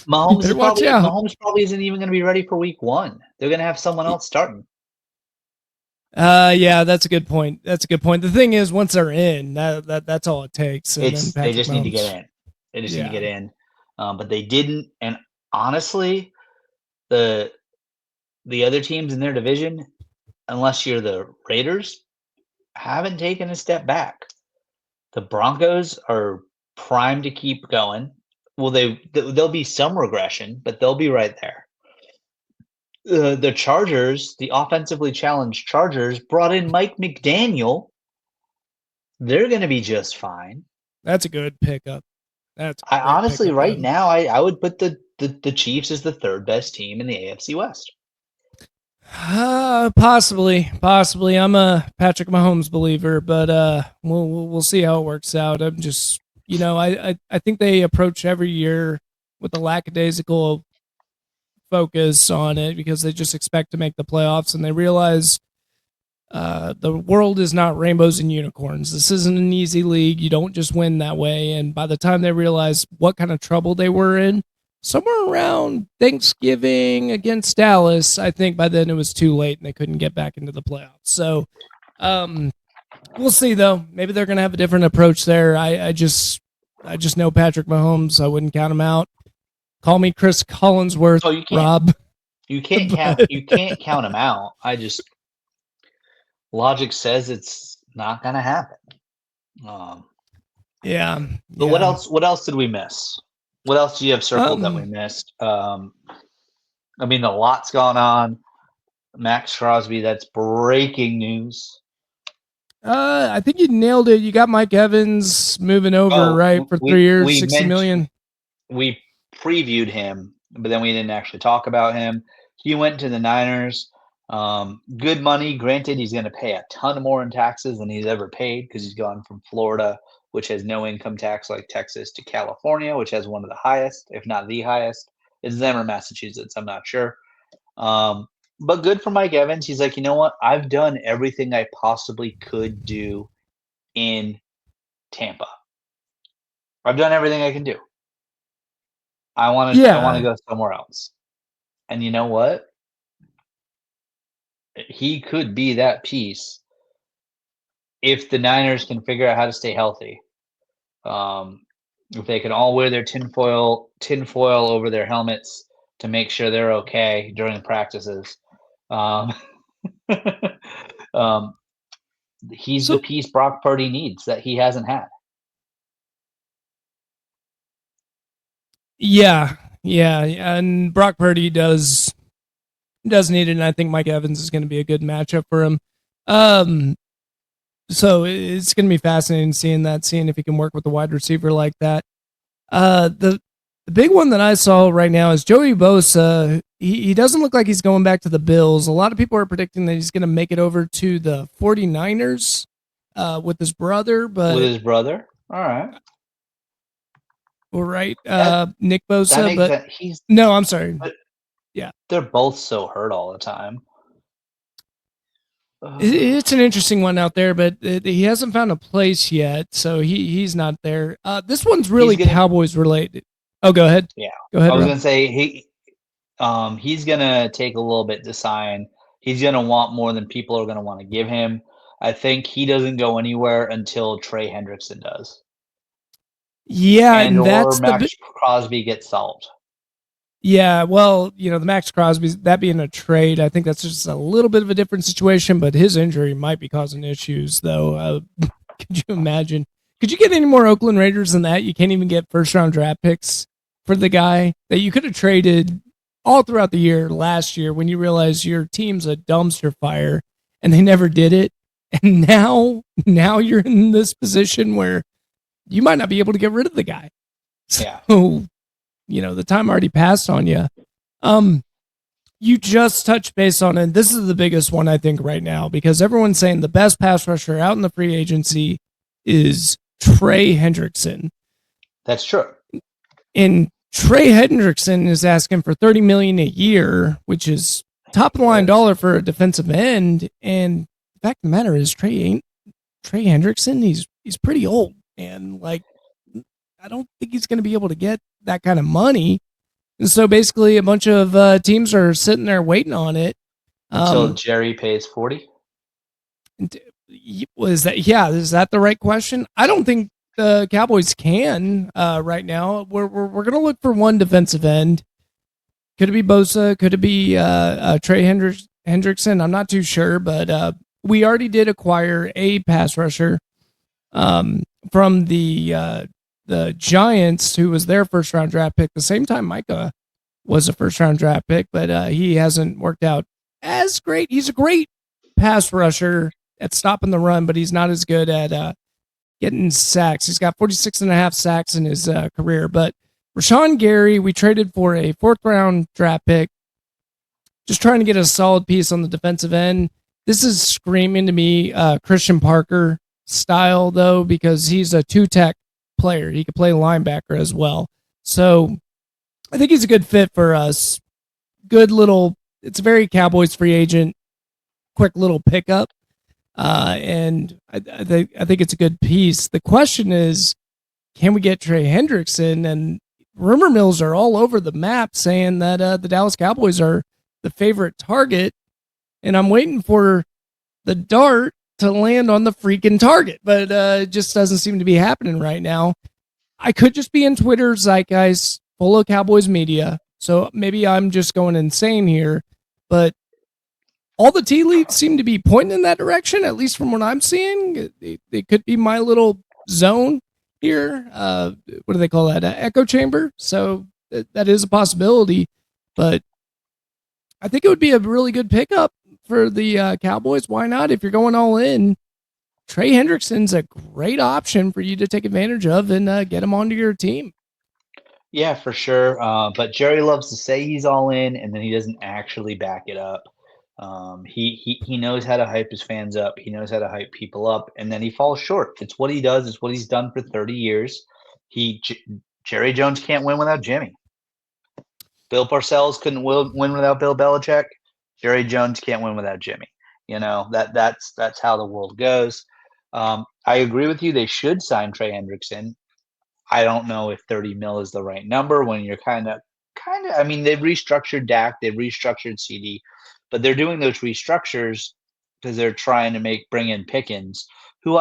B: Mahomes probably isn't even going to be ready for week 1. They're going to have someone else starting.
A: Yeah, that's a good point. The thing is, once they're in, that's all it takes.
B: They just need to get in. They just need to get in. But they didn't. And honestly, the other teams in their division, unless you're the Raiders, haven't taken a step back. The Broncos are primed to keep going. Well, there'll be some regression, but they'll be right there. The Chargers, the offensively challenged Chargers, brought in Mike McDaniel. They're going to be just fine.
A: That's a good pickup.
B: Honestly, right now, I would put the Chiefs as the 3rd best team in the AFC West.
A: Possibly. I'm a Patrick Mahomes believer, but we'll see how it works out. I'm just, I think they approach every year with a lackadaisical focus on it because they just expect to make the playoffs, and they realize the world is not rainbows and unicorns. This isn't an easy league. You don't just win that way. And by the time they realize what kind of trouble they were in, somewhere around Thanksgiving against Dallas, I think by then it was too late and they couldn't get back into the playoffs. So we'll see, though. Maybe they're going to have a different approach there. I just know Patrick Mahomes. I wouldn't count him out. Call me Chris Collinsworth, Rob.
B: You can't count him out. Logic says not gonna happen.
A: Yeah.
B: But what else? What else did we miss? What else do you have circled that we missed? I mean, a lot's gone on. Max Crosby, that's breaking news.
A: I think you nailed it. You got Mike Evans moving over, right, for 3 years, 60 million.
B: We previewed him, but then we didn't actually talk about him. He went to the Niners. Good money. Granted, he's going to pay a ton more in taxes than he's ever paid because he's gone from Florida, which has no income tax like Texas, to California, which has one of the highest, if not the highest. It's them or Massachusetts. I'm not sure. But good for Mike Evans. He's like, you know what? I've done everything I possibly could do in Tampa. I've done everything I can do. I want to go somewhere else. And you know what? He could be that piece if the Niners can figure out how to stay healthy. If they can all wear their tinfoil over their helmets to make sure they're okay during practices. He's the piece Brock Purdy needs that he hasn't had.
A: Yeah, and Brock Purdy does need it, and I think Mike Evans is going to be a good matchup for him. So it's going to be fascinating seeing if he can work with a wide receiver like that. The big one that I saw right now is Joey Bosa. He doesn't look like he's going back to the Bills. A lot of people are predicting that he's going to make it over to the 49ers with his brother. But
B: with his brother? All right.
A: All right. Nick Bosa. But no, I'm sorry. Yeah.
B: They're both so hurt all the time.
A: It's an interesting one out there, but he hasn't found a place yet, so he's not there. This one's really Cowboys related. Oh, go ahead.
B: Yeah,
A: go ahead.
B: I was gonna say he's gonna take a little bit to sign. He's gonna want more than people are gonna want to give him. I think he doesn't go anywhere until Trey Hendrickson does.
A: Yeah, and that's
B: Max Crosby gets solved.
A: Yeah, well, the Max Crosby, that being a trade, I think that's just a little bit of a different situation, but his injury might be causing issues, though. Could you imagine? Could you get any more Oakland Raiders than that? You can't even get first-round draft picks for the guy that you could have traded all throughout the year last year when you realize your team's a dumpster fire, and they never did it. And now you're in this position where you might not be able to get rid of the guy.
B: Yeah.
A: So, the time already passed on you. You just touched base on it. This is the biggest one, I think, right now, because everyone's saying the best pass rusher out in the free agency is Trey Hendrickson.
B: That's true.
A: And Trey Hendrickson is asking for $30 million a year, which is top line dollar for a defensive end. And the fact of the matter is, Trey Hendrickson, he's pretty old, and I don't think he's going to be able to get that kind of money. And so basically a bunch of teams are sitting there waiting on it.
B: Until Jerry pays 40?
A: Is that the right question? I don't think the Cowboys can right now. We're going to look for one defensive end. Could it be Bosa? Could it be Trey Hendrickson? I'm not too sure, but we already did acquire a pass rusher from the Giants, who was their first round draft pick, the same time Micah was a first round draft pick, but he hasn't worked out as great. He's a great pass rusher at stopping the run, but he's not as good at getting sacks. He's got 46.5 sacks in his career. But Rashawn Gary, we traded for a 4th round draft pick, just trying to get a solid piece on the defensive end. This is screaming to me Christian Parker style, though, because he's a 2-tech player. He could play linebacker as well. So I think he's a good fit for us. It's a very Cowboys free agent, quick little pickup. And I think it's a good piece. The question is, can we get Trey Hendrickson? And rumor mills are all over the map saying that the Dallas Cowboys are the favorite target. And I'm waiting for the dart to land on the freaking target, but it just doesn't seem to be happening right now. I could just be in Twitter zeitgeist full of Cowboys media, so maybe I'm just going insane here, but all the tea leaves seem to be pointing in that direction, at least from what I'm seeing. It could be my little zone here. What do they call that? Echo chamber. So that is a possibility, but I think it would be a really good pickup for the Cowboys. Why not? If you're going all in, Trey Hendrickson's a great option for you to take advantage of and get him onto your team.
B: Yeah, for sure. But Jerry loves to say he's all in, and then he doesn't actually back it up. He knows how to hype his fans up. He knows how to hype people up, and then he falls short. It's what he does. It's what he's done for 30 years. Jerry Jones can't win without Jimmy. Bill Parcells couldn't win without Bill Belichick. Jerry Jones can't win without Jimmy. That's how the world goes. I agree with you. They should sign Trey Hendrickson. I don't know if 30 mil is the right number when you're kind of. I mean, they've restructured Dak, they've restructured CD, but they're doing those restructures because they're trying to bring in Pickens, who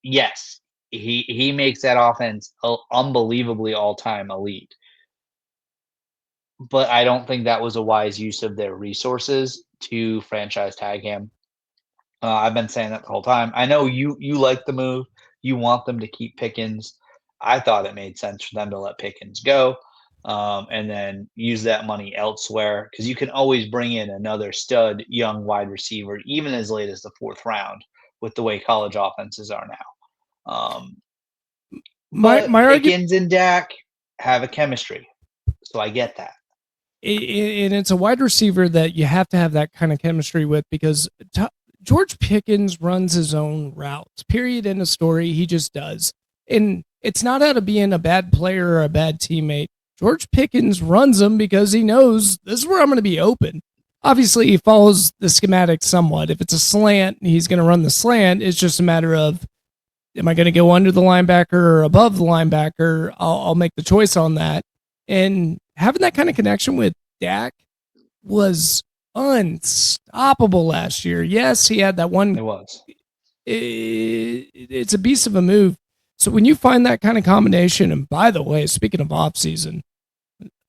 B: yes, he makes that offense unbelievably all-time elite. But I don't think that was a wise use of their resources to franchise tag him. I've been saying that the whole time. I know you like the move. You want them to keep Pickens. I thought it made sense for them to let Pickens go and then use that money elsewhere because you can always bring in another stud young wide receiver, even as late as the 4th round, with the way college offenses are now. But Pickens and Dak have a chemistry, so I get that.
A: And it's a wide receiver that you have to have that kind of chemistry with because George Pickens runs his own routes, period, end of story. He just does. And it's not out of being a bad player or a bad teammate. George Pickens runs them because he knows this is where I'm going to be open. Obviously, he follows the schematic somewhat. If it's a slant, he's going to run the slant. It's just a matter of, am I going to go under the linebacker or above the linebacker? I'll make the choice on that. And having that kind of connection with Dak was unstoppable last year. Yes, he had that one.
B: It was.
A: It's a beast of a move. So when you find that kind of combination, and by the way, speaking of off season,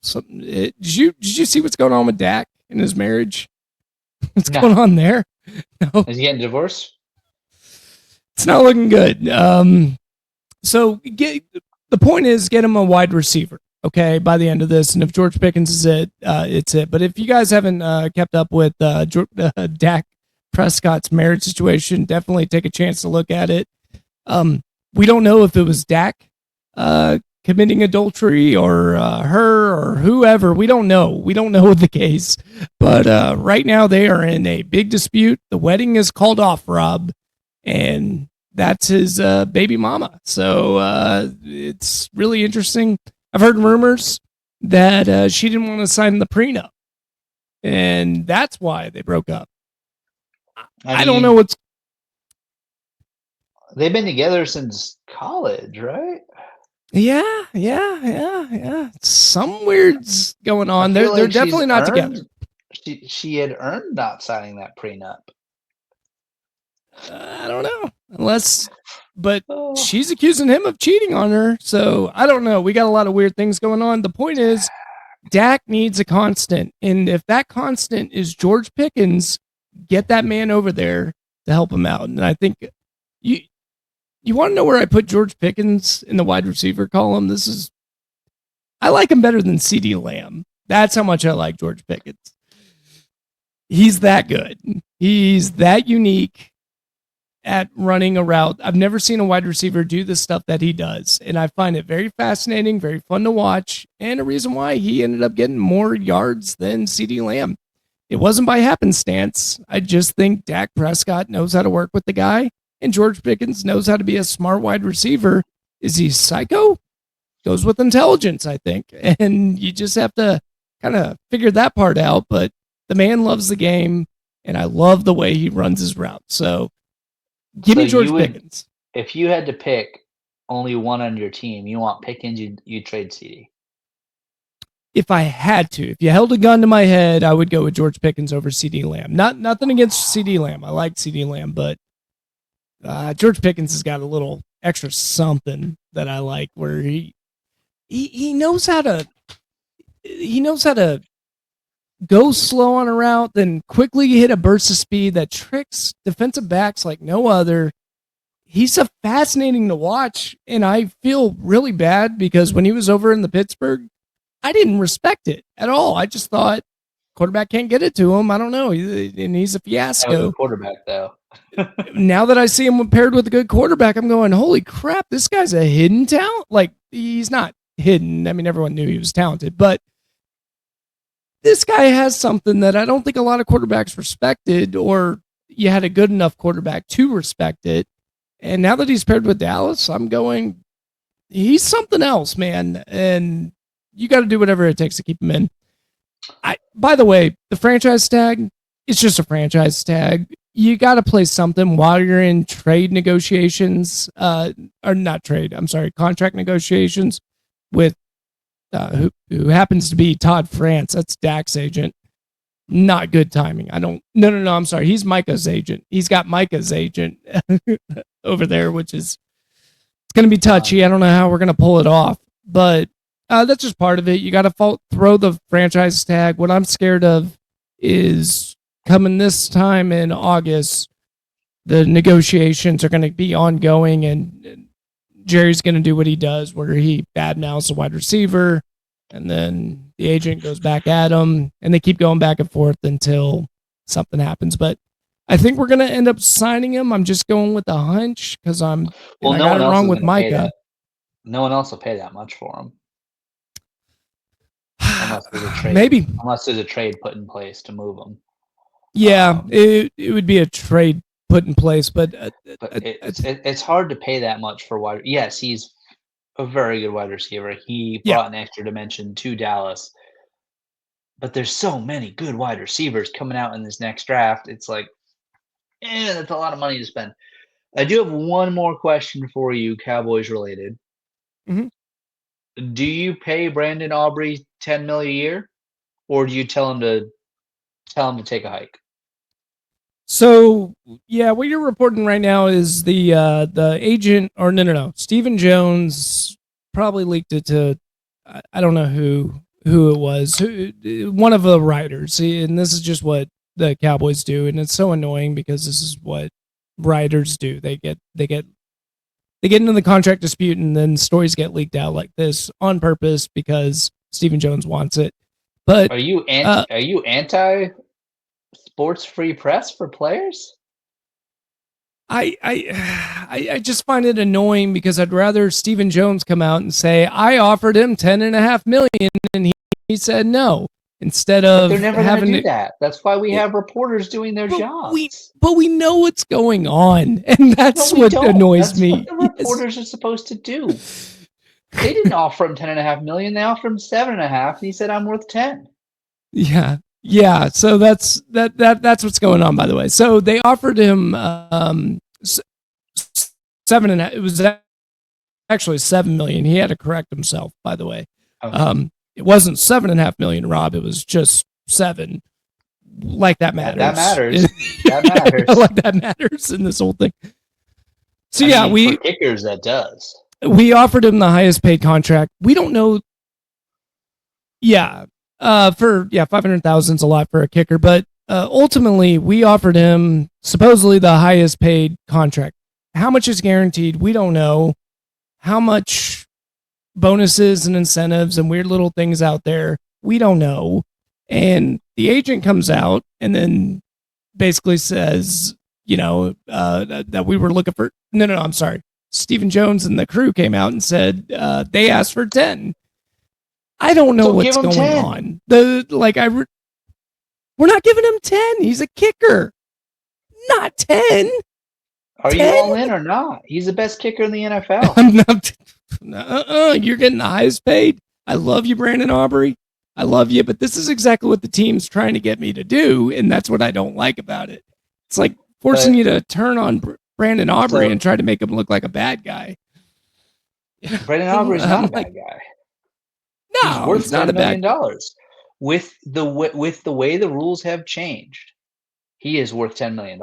A: did you see what's going on with Dak in his marriage? What's going on there?
B: No. Is he getting divorced?
A: It's not looking good. So the point is, get him a wide receiver. Okay, by the end of this, and if George Pickens is it, it's it. But if you guys haven't kept up with Dak Prescott's marriage situation, definitely take a chance to look at it. We don't know if it was Dak committing adultery or her or whoever. We don't know. We don't know the case. But right now they are in a big dispute. The wedding is called off, Rob, and that's his baby mama. So it's really interesting. I've heard rumors that she didn't want to sign the prenup, and that's why they broke up. I don't know what's.
B: They've been together since college, right?
A: Yeah. Some weird's going on. They're definitely not together.
B: She had earned not signing that prenup.
A: I don't know. But she's accusing him of cheating on her. So I don't know. We got a lot of weird things going on. The point is, Dak needs a constant. And if that constant is George Pickens, get that man over there to help him out. And I think you want to know where I put George Pickens in the wide receiver column? I like him better than CeeDee Lamb. That's how much I like George Pickens. He's that good. He's that unique at running a route. I've never seen a wide receiver do the stuff that he does. And I find it very fascinating, very fun to watch, and a reason why he ended up getting more yards than CeeDee Lamb. It wasn't by happenstance. I just think Dak Prescott knows how to work with the guy, and George Pickens knows how to be a smart wide receiver. Is he psycho? Goes with intelligence, I think. And you just have to kind of figure that part out. But the man loves the game, and I love the way he runs his route. So give me George Pickens.
B: If you had to pick only one on your team, you want Pickens, you trade CD.
A: If I had to, if you held a gun to my head, I would go with George Pickens over CeeDee Lamb. Nothing against CeeDee Lamb. I like CeeDee Lamb, but George Pickens has got a little extra something that I like, where he knows how to go slow on a route, then quickly hit a burst of speed that tricks defensive backs like no other. He's a fascinating to watch, and I feel really bad because when he was over in the Pittsburgh, I didn't respect it at all. I just thought quarterback can't get it to him. I don't know, and he's a fiasco.
B: Quarterback though.
A: Now that I see him paired with a good quarterback, I'm going, holy crap, this guy's a hidden talent. Like, he's not hidden. I mean, everyone knew he was talented, but this guy has something that I don't think a lot of quarterbacks respected, or you had a good enough quarterback to respect it. And now that he's paired with Dallas, I'm going, he's something else, man. And you got to do whatever it takes to keep him in. By the way, the franchise tag, it's just a franchise tag. You got to play something while you're in trade negotiations, or not trade, I'm sorry, contract negotiations with who happens to be Todd France. That's Dak's agent. Not good timing. No, I'm sorry. He's Micah's agent. He's got Micah's agent over there, which is, it's going to be touchy. I don't know how we're going to pull it off, but that's just part of it. You got to throw the franchise tag. What I'm scared of is coming this time in August, the negotiations are going to be ongoing, and Jerry's going to do what he does, where he badmouths a wide receiver, and then the agent goes back at him, and they keep going back and forth until something happens. But I think we're going to end up signing him. I'm just going with a hunch because I got it wrong with Micah.
B: No one else will pay that much for him. Unless there's a trade.
A: Maybe.
B: Unless there's a trade put in place to move him.
A: Yeah, it would be a trade put in place, but
B: it's hard to pay that much for wide. Yes, he's a very good wide receiver. He brought an extra dimension to Dallas. But there's so many good wide receivers coming out in this next draft. It's like, that's a lot of money to spend. I do have one more question for you, Cowboys related.
A: Mm-hmm.
B: Do you pay Brandon Aubrey $10 million a year, or do you tell him to take a hike?
A: So yeah, what you're reporting right now is the agent, or no, Stephen Jones probably leaked it to, I don't know who it was, one of the writers, and this is just what the Cowboys do, and it's so annoying because this is what writers do. They get into the contract dispute, and then stories get leaked out like this on purpose because Stephen Jones wants it. But
B: are you anti sports free press for players?
A: I just find it annoying because I'd rather Stephen Jones come out and say, I offered him $10.5 million and he said no, instead of
B: they're never having to do that. That's why we have reporters doing their jobs.
A: But we know what's going on, and that's what annoys me.
B: That's what the reporters are supposed to do. They didn't offer him $10.5 million. They offered him $7.5 million, and he said, "I'm worth 10."
A: Yeah. So that's what's going on. By the way, so they offered him $7.5. It was actually $7 million. He had to correct himself. By the way, it wasn't $7.5 million, Rob. It was just $7 million. Like that matters.
B: That matters. That matters.
A: Like that matters in this whole thing. So for
B: kickers that does.
A: We offered him the highest paid contract. We don't know. Yeah. 500,000 is a lot for a kicker, but ultimately we offered him supposedly the highest paid contract. How much is guaranteed? We don't know. How much bonuses and incentives and weird little things out there? We don't know. And the agent comes out and then basically says, that we were looking for. No, I'm sorry. Stephen Jones and the crew came out and said they asked for 10. I don't know what's going
B: 10.
A: on. We're not giving him 10. He's a kicker, not 10.
B: Are 10? You all in or not? He's the best kicker in the NFL.
A: I'm not. You're getting the highest paid. I love you, Brandon Aubrey. I love you, but this is exactly what the team's trying to get me to do, and that's what I don't like about it. It's like forcing you to turn on Brandon Aubrey and try to make him look like a bad guy.
B: Brandon Aubrey's not a bad guy.
A: No,
B: he's worth $10 million. With the way the rules have changed, he is worth $10 million.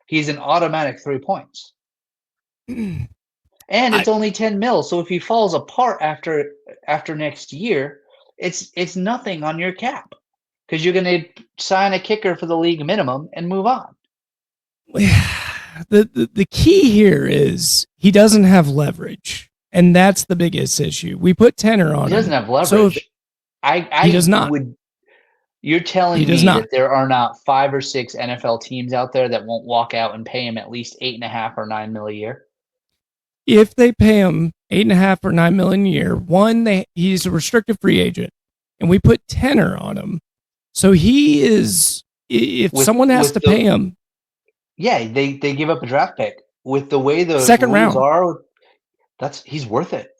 B: He's an automatic 3 points. And it's only 10 mil. So if he falls apart after next year, it's nothing on your cap. because you're going to sign a kicker for the league minimum and move on.
A: The key here is he doesn't have leverage, and that's the biggest issue. We put tenor on him.
B: He doesn't have leverage.
A: He does not.
B: You're telling me that there are not 5 or 6 NFL teams out there that won't walk out and pay him at least $8.5 or $9 million a year?
A: If they pay him $8.5 or $9 million a year, one, he's a restricted free agent, and we put tenor on him. So he is. If someone has to pay him,
B: yeah, they give up a draft pick with the way the
A: second round
B: are. He's worth it.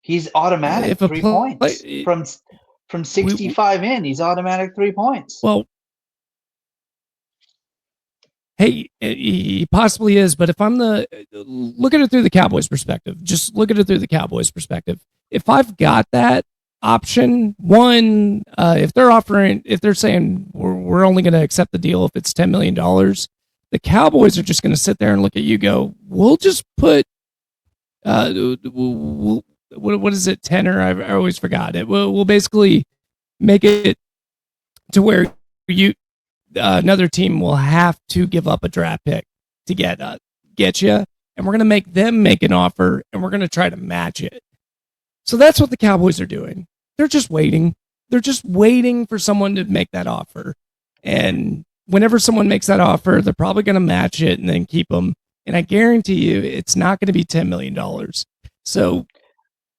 B: He's automatic 3 points from 65 in. He's automatic 3 points.
A: Well, hey, he possibly is, but if I'm look at it through the Cowboys' perspective, just look at it through the Cowboys' perspective. If I've got that option, one, if they're saying we're only going to accept the deal if it's $10 million, the Cowboys are just going to sit there and look at you, go, we'll just put, what is it, tenor? I always forgot it. We'll basically make it to where another team will have to give up a draft pick to get you, and we're going to make them make an offer, and we're going to try to match it. So that's what the Cowboys are doing. They're just waiting. They're just waiting for someone to make that offer, and whenever someone makes that offer, they're probably going to match it and then keep them. And I guarantee you, it's not going to be $10 million. So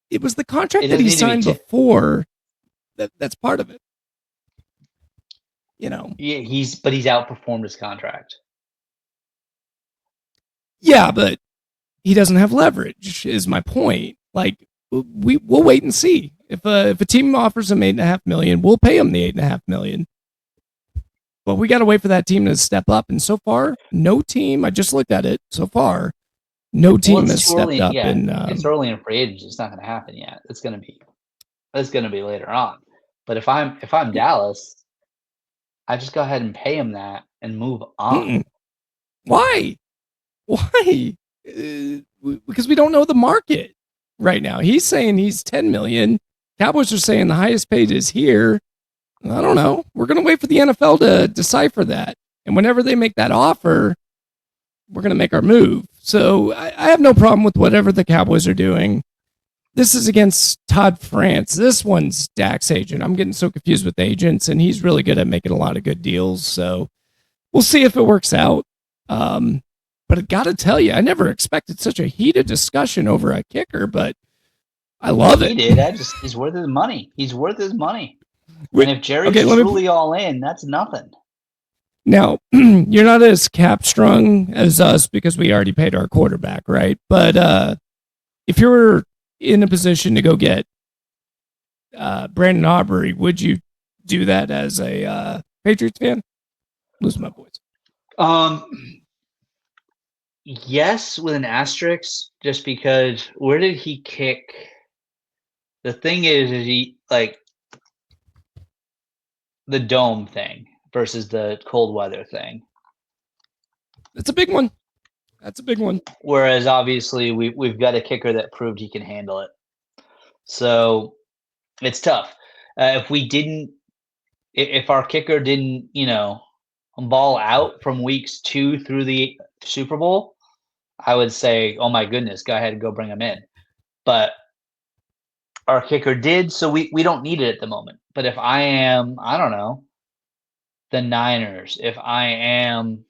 A: it was the contract that he signed before. That's part of it.
B: Yeah, he's outperformed his contract.
A: Yeah, but he doesn't have leverage, is my point. Like, we'll wait and see. If a team offers him $8.5 million, we'll pay him the $8.5 million. But we got to wait for that team to step up. And so far, no team. I just looked at it. So far, no team has stepped up.
B: Yeah, it's early in free agency. It's not going to happen yet. It's going to be later on. But if I'm Dallas, I just go ahead and pay him that and move on.
A: Why? Because we don't know the market right now. He's saying he's $10 million. Cowboys are saying the highest paid is here. I don't know. We're going to wait for the NFL to decipher that. And whenever they make that offer, we're going to make our move. So I have no problem with whatever the Cowboys are doing. This is against Todd France. This one's Dak's agent. I'm getting so confused with agents, and he's really good at making a lot of good deals. So we'll see if it works out. But I got to tell you, I never expected such a heated discussion over a kicker, but I love it.
B: He did. He's worth his money. He's worth his money. And if Jerry's truly all in, that's nothing.
A: Now, you're not as cap strung as us because we already paid our quarterback, right? But if you were in a position to go get Brandon Aubrey, would you do that as a Patriots fan? Lose my voice.
B: Yes, with an asterisk, just because where did he kick? The thing is he like the dome thing versus the cold weather thing.
A: That's a big one.
B: Whereas obviously we've got a kicker that proved he can handle it. So it's tough. If our kicker didn't, ball out from weeks 2 through the Super Bowl, I would say, oh my goodness, go ahead and go bring him in. But our kicker did, so we don't need it at the moment. But if I am, I don't know, the Niners, if I am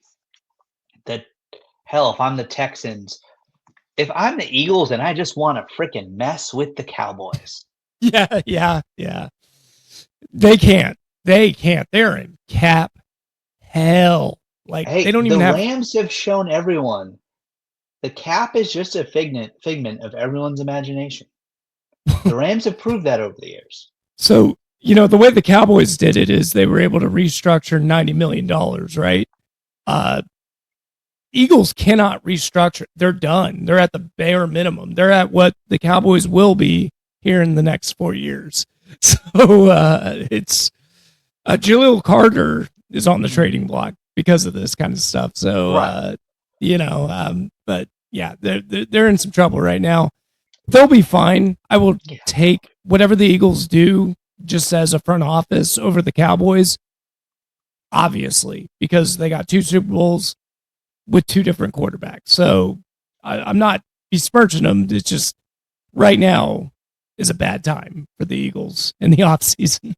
B: if I'm the Texans, if I'm the Eagles and I just want to freaking mess with the Cowboys.
A: Yeah. They can't. They're in cap hell. Like, they don't even have.
B: The Rams have shown everyone the cap is just a figment of everyone's imagination. The Rams have proved that over the years.
A: So, the way the Cowboys did it is they were able to restructure $90 million, right? Eagles cannot restructure. They're done. They're at the bare minimum. They're at what the Cowboys will be here in the next 4 years. So it's Jaleel Carter is on the trading block because of this kind of stuff. So,
B: right.
A: But yeah, they're in some trouble right now. They'll be fine. I will take whatever the Eagles do just as a front office over the Cowboys, obviously, because they got 2 Super Bowls with 2 different quarterbacks. So I'm not besmirching them. It's just right now is a bad time for the Eagles in the offseason.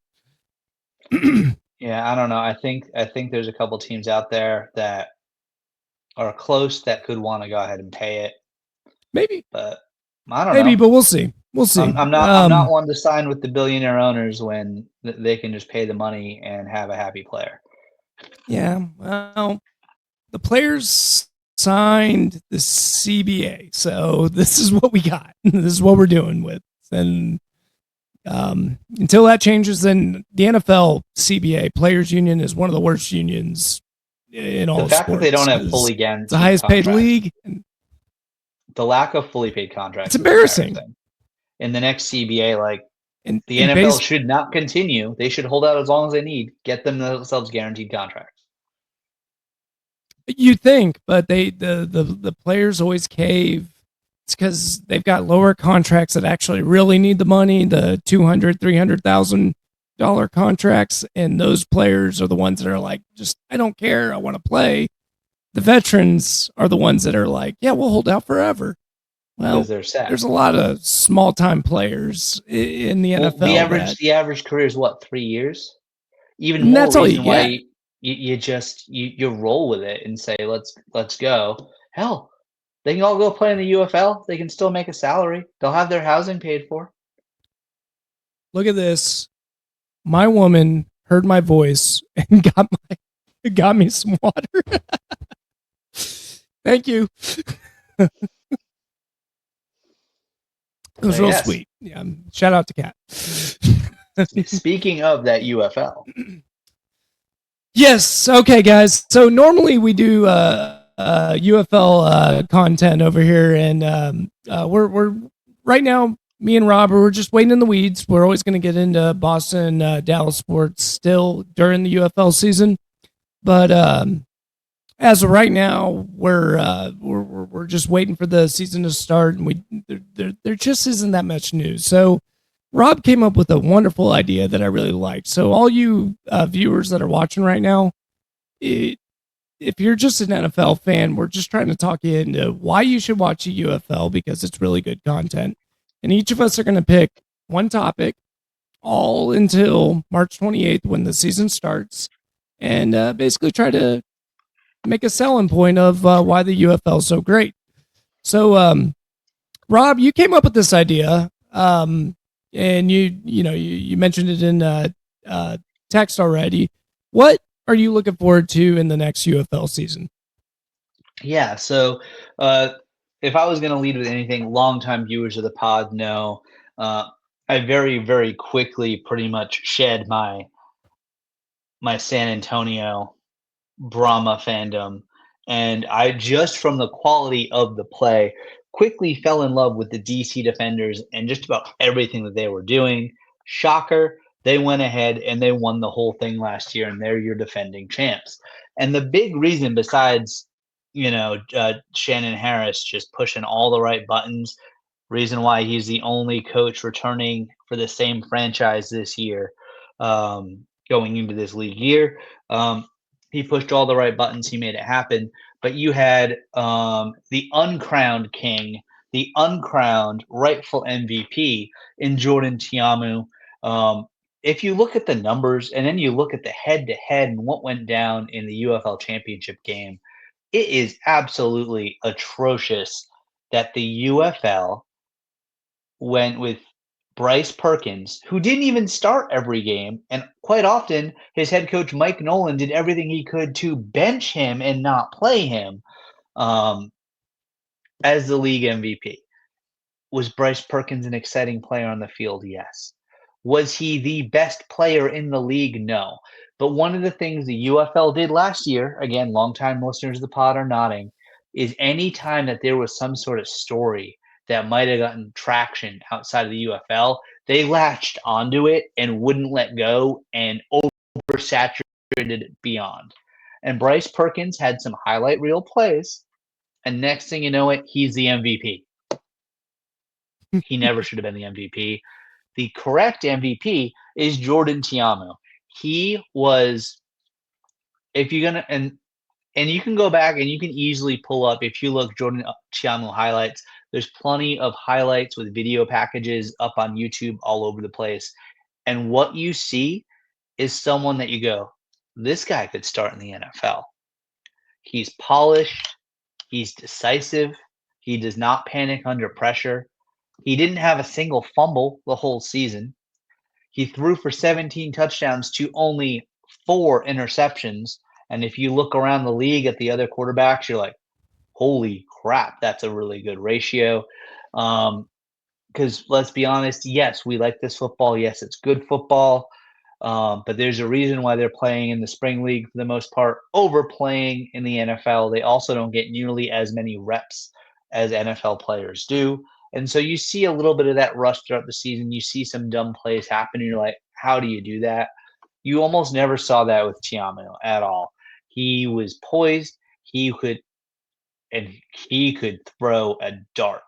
B: Yeah, I don't know. I think there's a couple teams out there that are close that could want to go ahead and pay it,
A: Maybe,
B: but I don't
A: maybe,
B: know.
A: but we'll see. We'll see.
B: I'm not one to sign with the billionaire owners when they can just pay the money and have a happy player.
A: Yeah, well, the players signed the CBA, so this is what we got. This is what we're doing with, and until that changes, then the NFL CBA Players Union is one of the worst unions in all
B: The fact that they don't have fully
A: it's the
B: guaranteed
A: highest paid
B: contracts,
A: league. And
B: the lack of fully paid
A: it's
B: contracts is
A: embarrassing.
B: embarrassing. In the next CBA, like the
A: And
B: NFL should not continue. They should hold out as long as they need. Get themselves guaranteed contracts.
A: you think, but the players always cave. It's because they've got lower contracts that actually really need the money, the $200,000-$300,000 contracts, and those players are the ones that are like, just I don't care, I want to play. The veterans are the ones that are like, yeah, we'll hold out forever. Well,
B: Because they're set.
A: there's a lot of small time players in the NFL.
B: The average career is what, 3 years? Even more
A: that's all
B: reason
A: you
B: why
A: get.
B: you roll with it and say let's go. Hell, they can all go play in the UFL. They can still make a salary. They'll have their housing paid for.
A: Look at this. My woman heard my voice and got me some water. Thank you. It was real sweet. Yeah. Shout out to Kat.
B: Speaking of that UFL.
A: Yes. Okay, guys. So normally we do UFL content over here, and we're right now. Me and Rob, we're just waiting in the weeds. We're always going to get into Boston, Dallas sports still during the UFL season, but as of right now, we're just waiting for the season to start, and there just isn't that much news. So Rob came up with a wonderful idea that I really liked. So all you viewers that are watching right now, if you're just an NFL fan, we're just trying to talk you into why you should watch a UFL because it's really good content. And each of us are going to pick one topic all until March 28th when the season starts, and basically try to make a selling point of why the UFL is so great. So, Rob, you came up with this idea, and you mentioned it in text already. What are you looking forward to in the next UFL season?
B: Yeah, so if I was going to lead with anything, longtime viewers of the pod know I very, very quickly pretty much shed my San Antonio Brahma fandom, and I just from the quality of the play quickly fell in love with the DC Defenders and just about everything that they were doing. Shocker, they went ahead and they won the whole thing last year, and they're your defending champs. And the big reason, besides Shannon Harris just pushing all the right buttons, reason why he's the only coach returning for the same franchise this year, going into this league year. He pushed all the right buttons. He made it happen. But you had the uncrowned king, the uncrowned rightful MVP in Jordan Tiamu. If you look at the numbers and then you look at the head-to-head and what went down in the UFL championship game, it is absolutely atrocious that the UFL went with Bryce Perkins, who didn't even start every game. And quite often, his head coach, Mike Nolan, did everything he could to bench him and not play him as the league MVP. Was Bryce Perkins an exciting player on the field? Yes. Was he the best player in the league? No. But one of the things the UFL did last year, again, longtime listeners of the pod are nodding, is any time that there was some sort of story that might have gotten traction outside of the UFL, they latched onto it and wouldn't let go and oversaturated it beyond. And Bryce Perkins had some highlight reel plays, and next thing you know it, he's the MVP. He never should have been the MVP. The correct MVP is Jordan Tiamu. He was, if you're gonna, and you can go back and you can easily pull up, if you look Jordan Tiamu highlights, there's plenty of highlights with video packages up on YouTube all over the place. And what you see is someone that you go, this guy could start in the NFL. He's polished, he's decisive, he does not panic under pressure. He didn't have a single fumble the whole season. He threw for 17 touchdowns to only 4 interceptions. And if you look around the league at the other quarterbacks, you're like, holy crap, that's a really good ratio. Because let's be honest, yes, we like this football. Yes, it's good football. But there's a reason why they're playing in the spring league for the most part, over playing in the NFL. They also don't get nearly as many reps as NFL players do. And so you see a little bit of that rush throughout the season. You see some dumb plays happen, and you're like, how do you do that? You almost never saw that with Tiamu at all. He was poised. He could throw a dart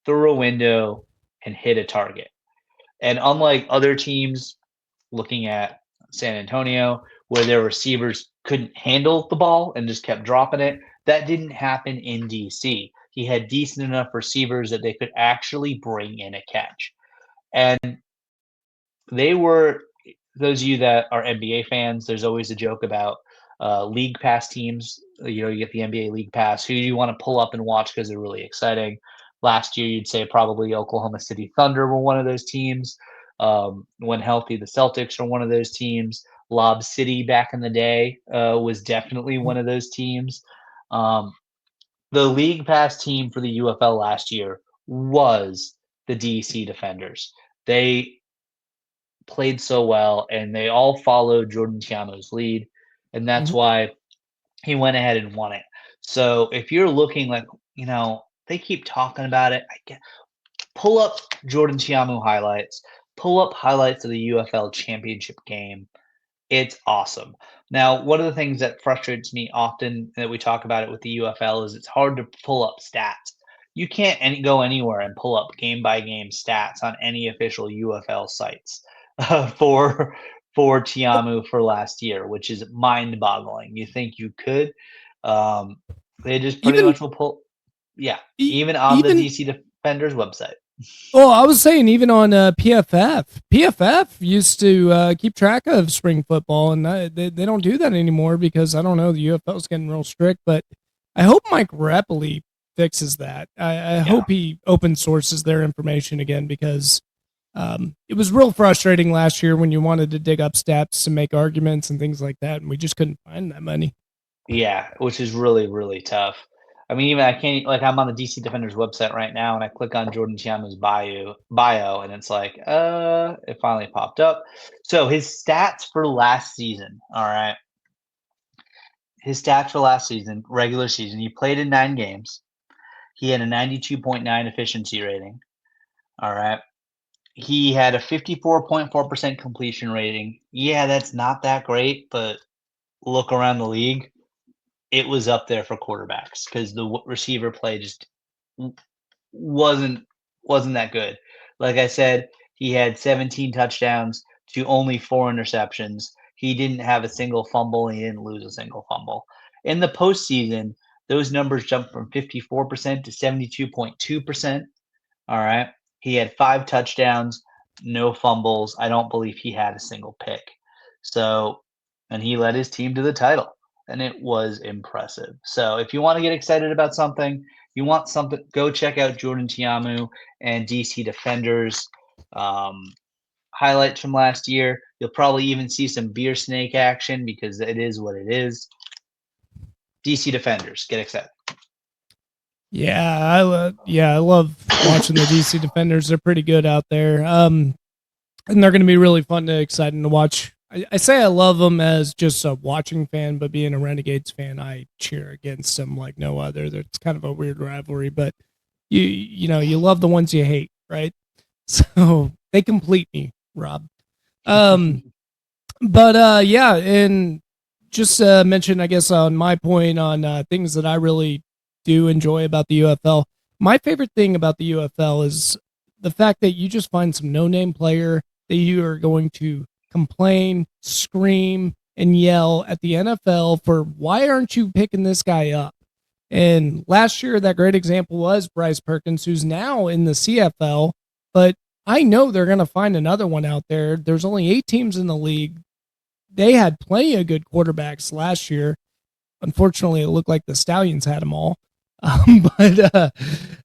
B: through a window and hit a target. And unlike other teams, looking at San Antonio, where their receivers couldn't handle the ball and just kept dropping it, that didn't happen in DC. He had decent enough receivers that they could actually bring in a catch. And they were, those of you that are NBA fans, there's always a joke about league pass teams. You get the NBA league pass. Who you want to pull up and watch because they're really exciting. Last year, you'd say probably Oklahoma City Thunder were one of those teams. When healthy, the Celtics are one of those teams. Lob City back in the day was definitely one of those teams. The league pass team for the UFL last year was the DC Defenders. They played so well, and they all followed Jordan Tiamu's lead, and that's why he went ahead and won it. So if you're looking like, they keep talking about it, pull up Jordan Tiamu highlights, pull up highlights of the UFL championship game. It's awesome. Now, one of the things that frustrates me often that we talk about it with the UFL is it's hard to pull up stats. You can't go anywhere and pull up game-by-game stats on any official UFL sites for Tiamu for last year, which is mind-boggling. You think you could. They just pretty much will pull. Yeah, even on the DC Defenders website.
A: Oh, I was saying even on PFF. PFF used to keep track of spring football, and they don't do that anymore because, I don't know, the UFL is getting real strict. But I hope Mike Repoli fixes that. I hope he open sources their information again, because it was real frustrating last year when you wanted to dig up stats to make arguments and things like that, and we just couldn't find that money.
B: Yeah, which is really, really tough. I mean, even I can't, like, I'm on the DC Defenders website right now, and I click on Jordan Tiamu's bio, and it's like, it finally popped up. So his stats for last season, all right. His stats for last season, regular season, he played in 9 games. He had a 92.9 efficiency rating, all right. He had a 54.4% completion rating. Yeah, that's not that great, but look around the league. It was up there for quarterbacks because the receiver play just wasn't that good. Like I said, he had 17 touchdowns to only 4 interceptions. He didn't have a single fumble. And he didn't lose a single fumble. In the postseason, those numbers jumped from 54% to 72.2%. All right. He had 5 touchdowns, no fumbles. I don't believe he had a single pick. So, and he led his team to the title. And it was impressive. So if you want to get excited about something, you want something, go check out Jordan Tiamu and DC Defenders highlights from last year. You'll probably even see some beer snake action because it is what it is. DC Defenders, get excited.
A: Yeah, I love watching the DC Defenders. They're pretty good out there. And they're going to be really fun and exciting to watch. I say I love them as just a watching fan, but being a Renegades fan, I cheer against them like no other. It's kind of a weird rivalry, but you love the ones you hate, right? So they complete me, Rob. But yeah, and just mention, I guess, on my point on things that I really do enjoy about the UFL. My favorite thing about the UFL is the fact that you just find some no-name player that you are going to complain, scream, and yell at the NFL for, why aren't you picking this guy up? And last year, that great example was Bryce Perkins, who's now in the CFL, but I know they're going to find another one out there. There's only 8 teams in the league. They had plenty of good quarterbacks last year. Unfortunately, it looked like the Stallions had them all. But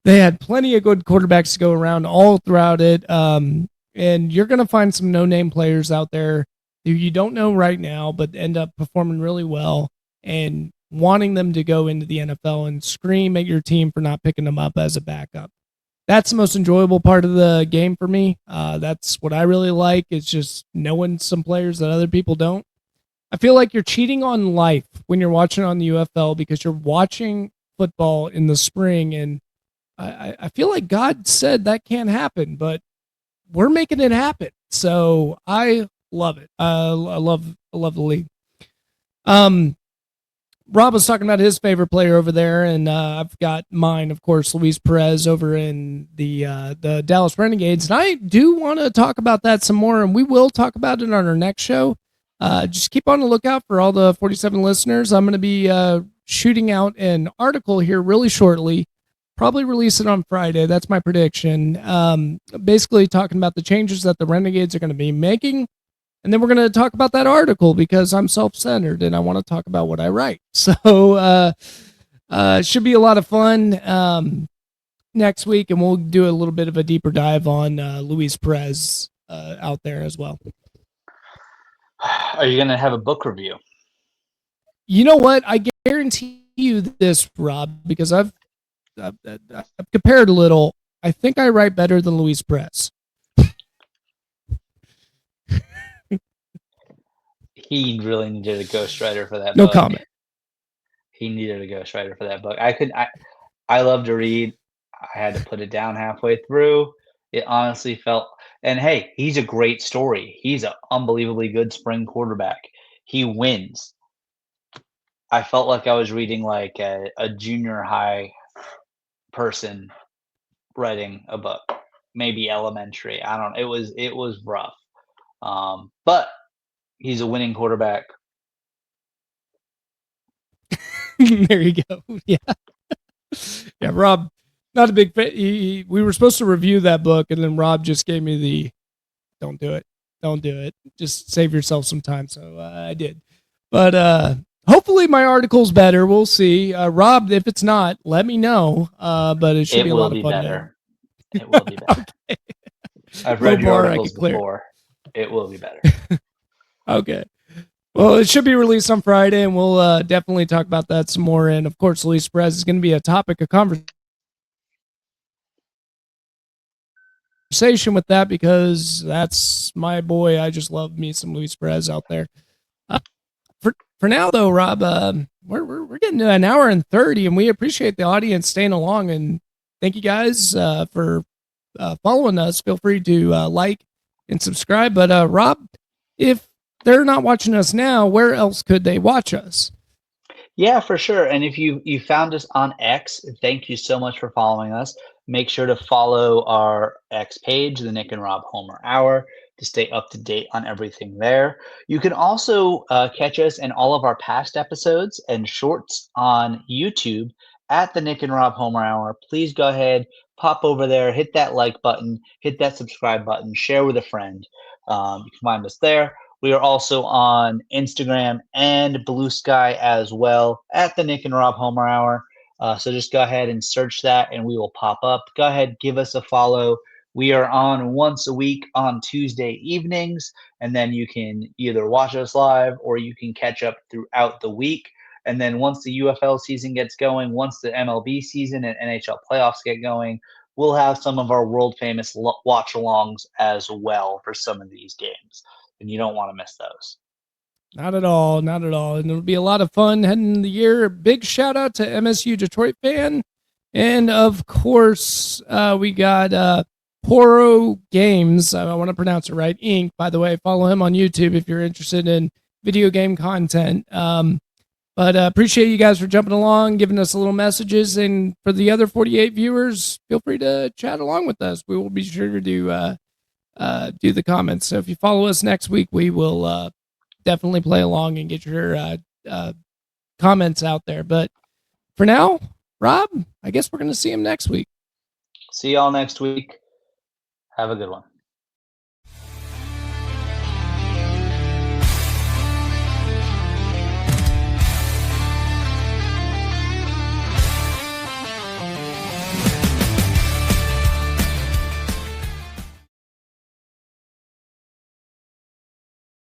A: they had plenty of good quarterbacks to go around all throughout it. And you're going to find some no-name players out there who you don't know right now, but end up performing really well and wanting them to go into the NFL and scream at your team for not picking them up as a backup. That's the most enjoyable part of the game for me. That's what I really like. It's just knowing some players that other people don't. I feel like you're cheating on life when you're watching on the UFL because you're watching football in the spring, and I feel like God said that can't happen, but we're making it happen. So I love it. I love the league. Rob was talking about his favorite player over there, and I've got mine, of course, Luis Perez over in the Dallas Renegades. And I do want to talk about that some more, and we will talk about it on our next show. Just keep on the lookout for all the 47 listeners. I'm going to be shooting out an article here really shortly, probably release it on Friday. That's my prediction. Basically talking about the changes that the Renegades are going to be making. And then we're going to talk about that article because I'm self-centered and I want to talk about what I write. So it should be a lot of fun next week, and we'll do a little bit of a deeper dive on Luis Perez out there as well.
B: Are you going to have a book review?
A: You know what? I guarantee you this, Rob, because I've compared a little. I think I write better than Luis Perez.
B: He really needed a ghostwriter for that book.
A: No comment.
B: He needed a ghostwriter for that book. I love to read. I had to put it down halfway through. It honestly felt, and hey, he's a great story. He's an unbelievably good spring quarterback. He wins. I felt like I was reading like a junior high person writing a book, maybe elementary. I don't know. It was rough. But he's a winning quarterback.
A: There you go. Yeah. Yeah, Rob, not a big fan. We were supposed to review that book, and then Rob just gave me the, don't do it. Don't do it. Just save yourself some time. So I did. But hopefully my article's better. We'll see. Rob, if it's not, let me know. But it should be a lot of fun.
B: Better. It will be better. Okay. I've read your articles before. It will be better.
A: Okay. Well, it should be released on Friday, and we'll definitely talk about that some more. And, of course, Luis Perez is going to be a topic of conversation with that because that's my boy. I just love me some Luis Perez out there. For now, though, Rob, we're getting to an hour and 30, and we appreciate the audience staying along. And thank you guys for following us. Feel free to like and subscribe. But, Rob, if they're not watching us now, where else could they watch us?
B: Yeah, for sure. And if you found us on X, thank you so much for following us. Make sure to follow our X page, the Nick and Rob Homer Hour, to stay up to date on everything there. You can also catch us in all of our past episodes and shorts on YouTube at the Nick and Rob Homer Hour. Please go ahead, pop over there, hit that like button, hit that subscribe button, share with a friend. You can find us there. We are also on Instagram and Blue Sky as well at the Nick and Rob Homer Hour. So just go ahead and search that and we will pop up. Go ahead, give us a follow. We are on once a week on Tuesday evenings, and then you can either watch us live or you can catch up throughout the week. And then once the UFL season gets going, once the MLB season and NHL playoffs get going, we'll have some of our world famous watch-alongs as well for some of these games. And you don't want to miss those.
A: Not at all. Not at all. And it'll be a lot of fun heading into the year. Big shout out to MSU Detroit fan. And of course, we got Poro Games. I want to pronounce it right. Inc. By the way, follow him on YouTube if you're interested in video game content. But appreciate you guys for jumping along, giving us a little messages. And for the other 48 viewers, feel free to chat along with us. We will be sure to do the comments. So if you follow us next week, we will definitely play along and get your comments out there. But for now, Rob, I guess we're going to see him next week.
B: See y'all next week. Have a good one.